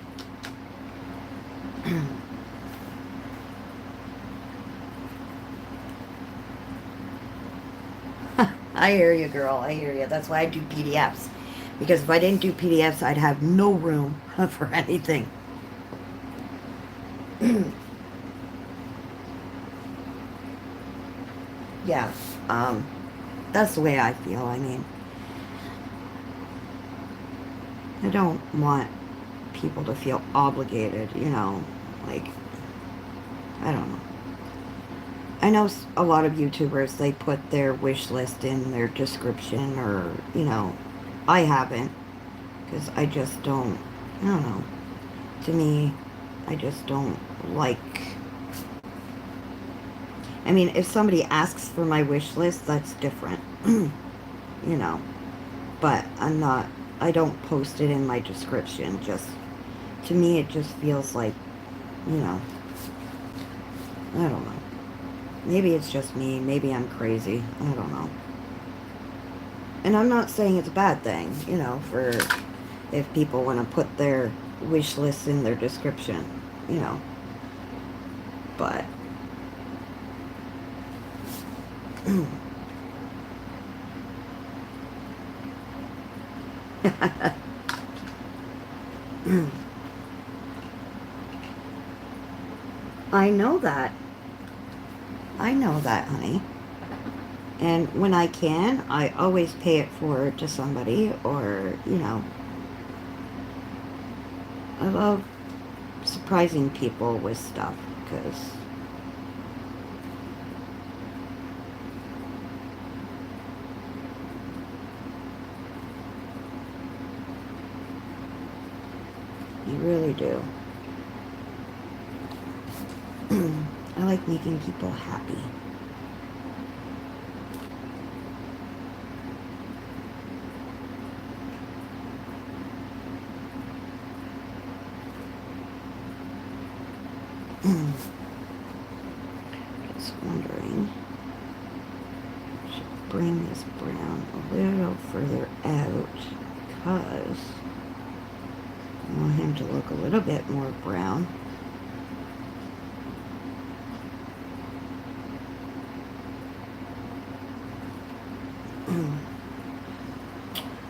I hear you, girl. I hear you. That's why I do PDFs. Because if I didn't do PDFs, I'd have no room for anything. Yeah. Um, that's the way I feel. I mean, I don't want people to feel obligated, like, I don't know. I know a lot of YouTubers, they put their wish list in their description or, I haven't because I just don't, I don't know. To me, I just don't like, I mean, if somebody asks for my wish list, that's different, but I don't post it in my description. Just, to me, it just feels like, you know, I don't know. Maybe it's just me. Maybe I'm crazy. I don't know. And I'm not saying it's a bad thing, for if people want to put their wish list in their description, you know. But I know that. I know that, honey. And when I can, I always pay it forward to somebody or, I love surprising people with stuff because you really do. I like making people happy. Just wondering, should bring this brown a little further out because I want him to look a little bit more brown.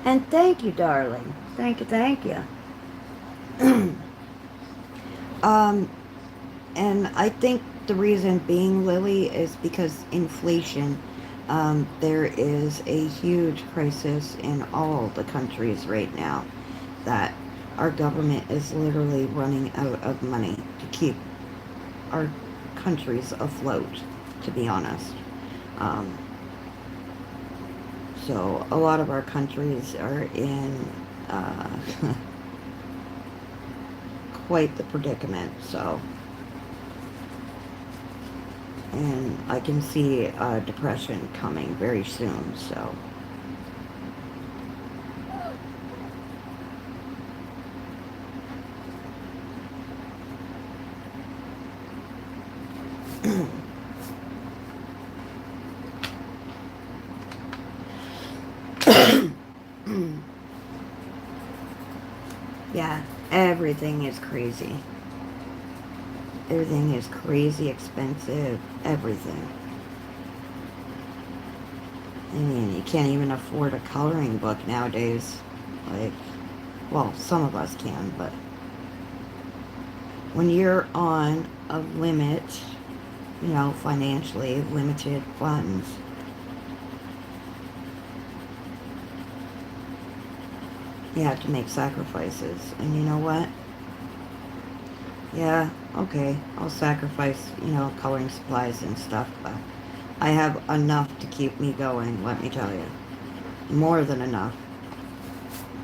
And thank you, darling. Thank you, thank you. um, and I think the reason being, Lily, is because inflation. There is a huge crisis in all the countries right now that our government is literally running out of money to keep our countries afloat, to be honest. Um, so a lot of our countries are in quite the predicament. So, and I can see depression coming very soon. So. Yeah, everything is crazy. Everything is crazy expensive. Everything. I mean, you can't even afford a coloring book nowadays. Like, well, some of us can, but when you're on a limit, you know, financially limited funds, you have to make sacrifices. And you know what? Yeah, okay, I'll sacrifice, you know, coloring supplies and stuff, but I have enough to keep me going, let me tell you. More than enough.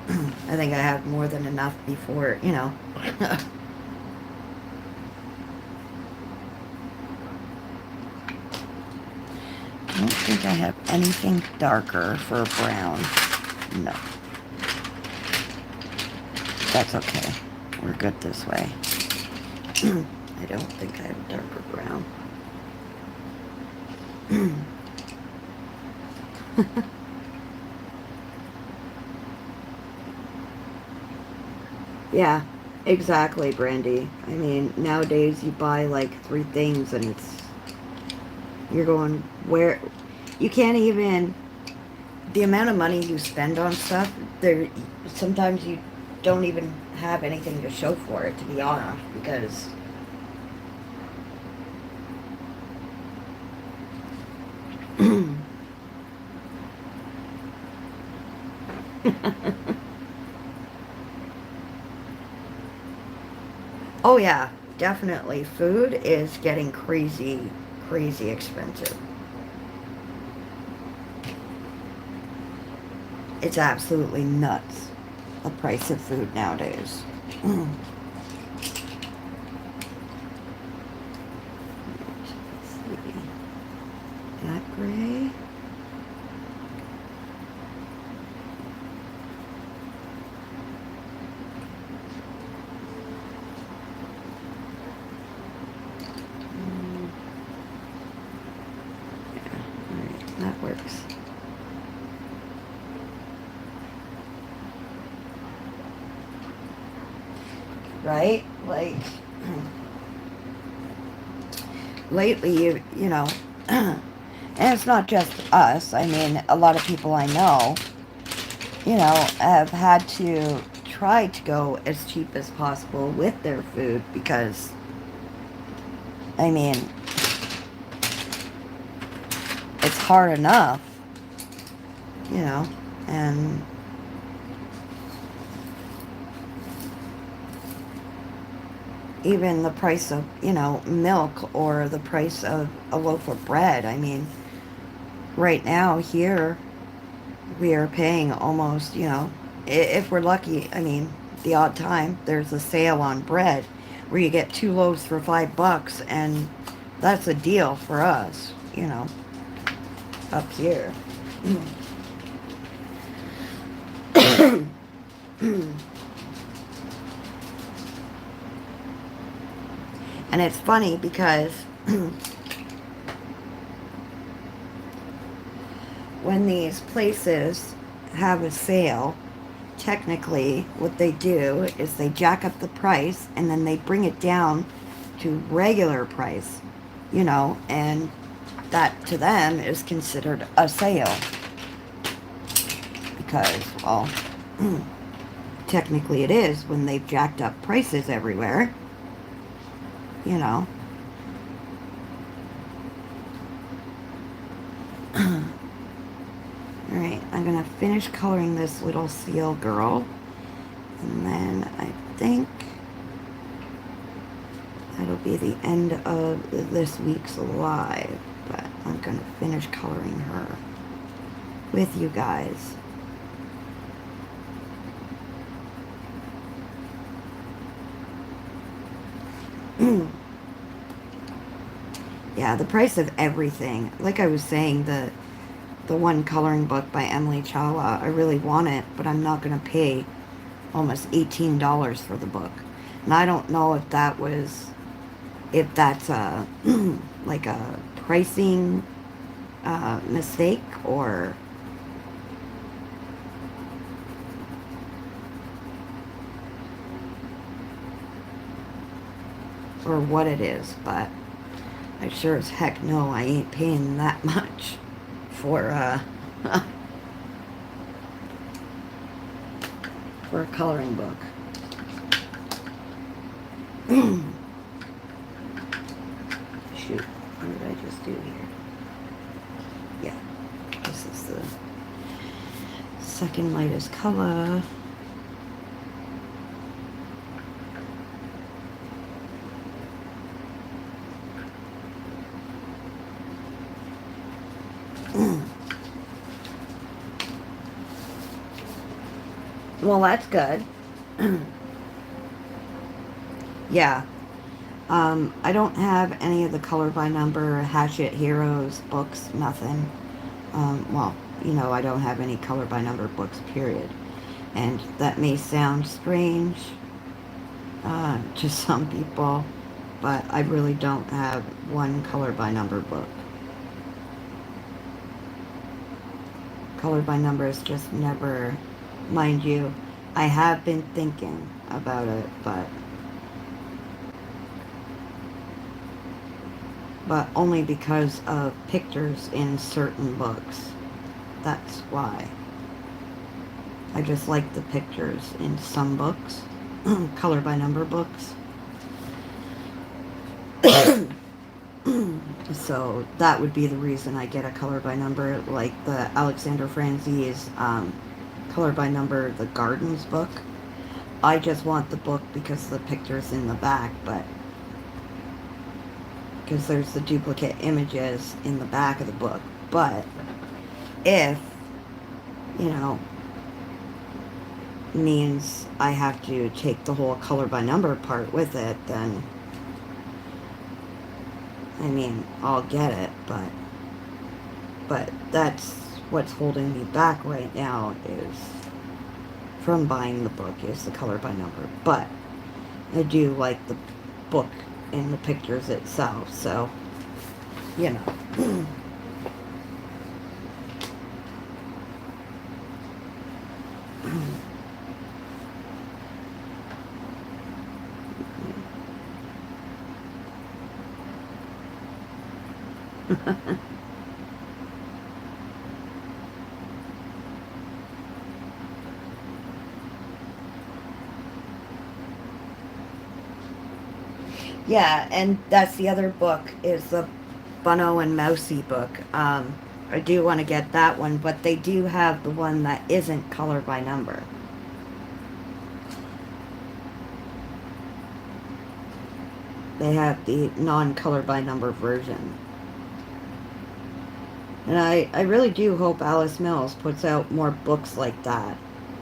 I think I have more than enough before, you know. I don't think I have anything darker for brown. No. That's okay. We're good this way. I don't think I have a darker brown. Yeah, exactly, Brandy. I mean, nowadays you buy like 3 things and you're going, where, you can't even, the amount of money you spend on stuff, there, sometimes you don't even have anything to show for it, to be honest, because oh yeah, definitely. Food is getting crazy, crazy expensive. It's absolutely nuts, the price of food nowadays. That gray. That works. Right? Like, lately, you know, and it's not just us. I mean, a lot of people I know, you know, have had to try to go as cheap as possible with their food because, I mean, it's hard enough, you know, and even the price of, you know, milk or the price of a loaf of bread. I mean, right now here, we are paying almost, you know, if we're lucky, I mean, the odd time, there's a sale on bread where you get 2 loaves for $5, and that's a deal for us, you know, up here. And it's funny because when these places have a sale, technically what they do is they jack up the price and then they bring it down to regular price, you know, and that to them is considered a sale because, well, technically it is when they've jacked up prices everywhere, you know. Alright, I'm going to finish coloring this little seal girl. And then I think that'll be the end of this week's live. But I'm going to finish coloring her with you guys. Yeah, the price of everything. Like I was saying, the one coloring book by Emily Chawa, I really want it, but I'm not going to pay almost $18 for the book. And I don't know if that's a like a pricing mistake or what it is, but I sure as heck know I ain't paying that much for for a coloring book. Shoot, what did I just do here? Yeah, this is the second lightest color. Well, that's good. Yeah. I don't have any of the color by number Hatchet Heroes books, nothing. Well, you know, I don't have any color by number books, period. And that may sound strange to some people, but I really don't have one color by number book. Color by number is just never, mind you, I have been thinking about it, but only because of pictures in certain books. That's why. I just like the pictures in some books, color by number books. So that would be the reason I get a color by number, like the Alexander Franzese color by number, the Gardens book. I just want the book because of the pictures in the back, but because there's the duplicate images in the back of the book. But if, you know, means I have to take the whole color by number part with it, then I mean, I'll get it, but that's what's holding me back right now is from buying the book is the color by number. But I do like the book and the pictures itself, so you know. Yeah, and that's the other book is the Bunno and Mousy book. I do want to get that one, but they do have the one that isn't color by number. They have the non-color by number version. And I really do hope Alice Mills puts out more books like that.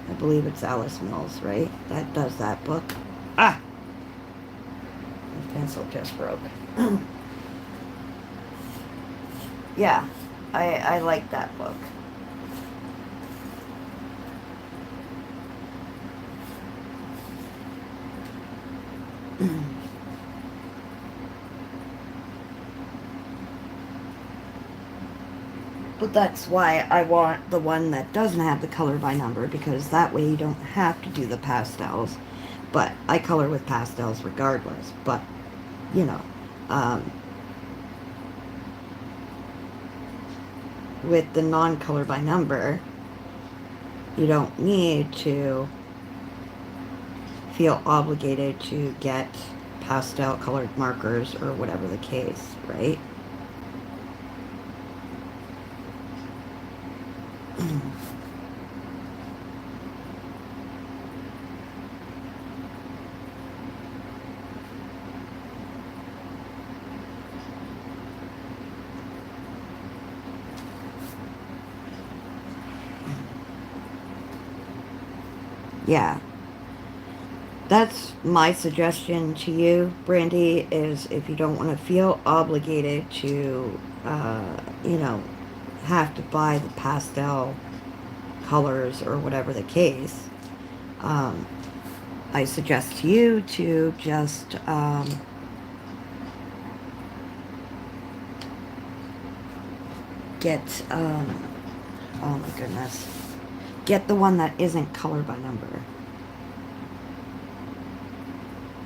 I believe it's Alice Mills, right? That does that book. Ah! My pencil just broke. Yeah, I like that book. But that's why I want the one that doesn't have the color by number, because that way you don't have to do the pastels. But I color with pastels regardless. But, you know, um, with the non-color by number, you don't need to feel obligated to get pastel colored markers or whatever the case, right? Yeah. That's my suggestion to you, Brandy, is if you don't want to feel obligated to, you know, have to buy the pastel colors or whatever the case, um, I suggest to you to just, get, oh my goodness, get the one that isn't color by number.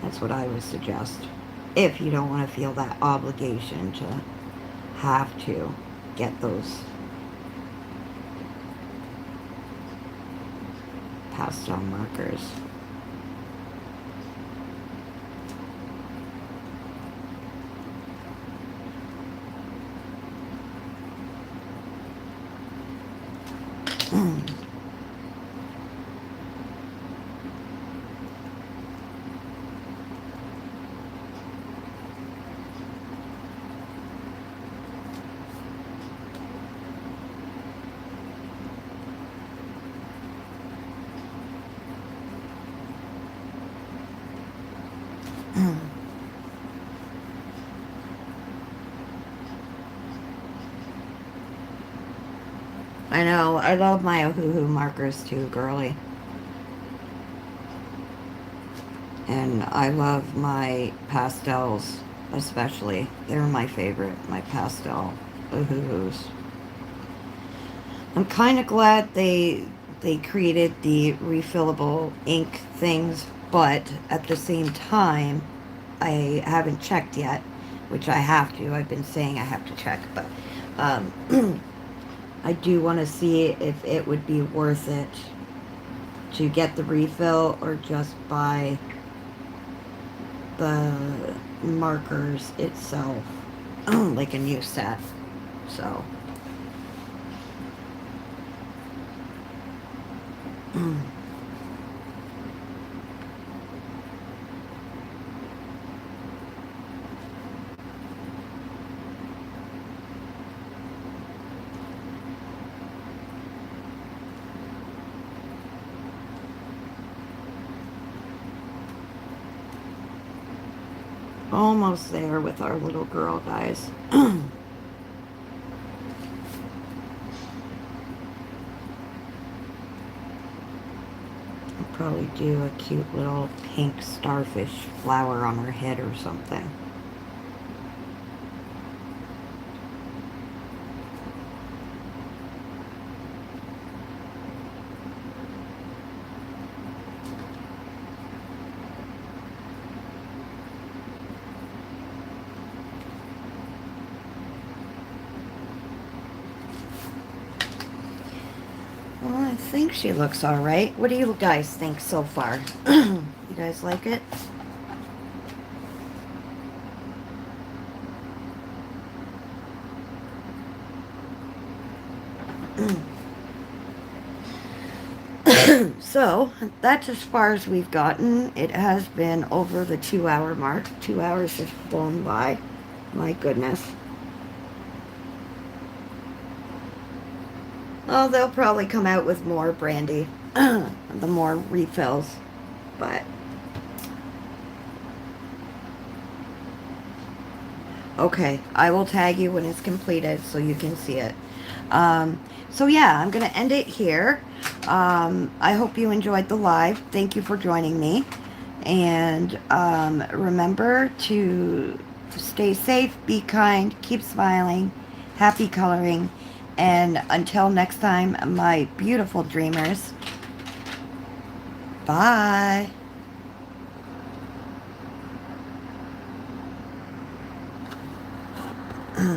That's what I would suggest. If you don't want to feel that obligation to have to get those pastel markers. I know, I love my Ohuhu markers too, girly. And I love my pastels, especially. They're my favorite, my pastel Ohuhus. I'm kind of glad they created the refillable ink things, but at the same time, I haven't checked yet, which I have to. I've been saying I have to check, but I do want to see if it would be worth it to get the refill or just buy the markers itself, like a new set. So. Almost there with our little girl, guys. I'll probably do a cute little pink starfish flower on her head or something. Well, I think she looks alright. What do you guys think so far? You guys like it? So, that's as far as we've gotten. It has been over the 2-hour mark. 2 hours has flown by. My goodness. Oh, they'll probably come out with more, Brandy. The more refills. But okay, I will tag you when it's completed so you can see it. So yeah, I'm going to end it here. I hope you enjoyed the live. Thank you for joining me. And remember to stay safe, be kind, keep smiling, happy coloring, And until next time, my beautiful dreamers, bye.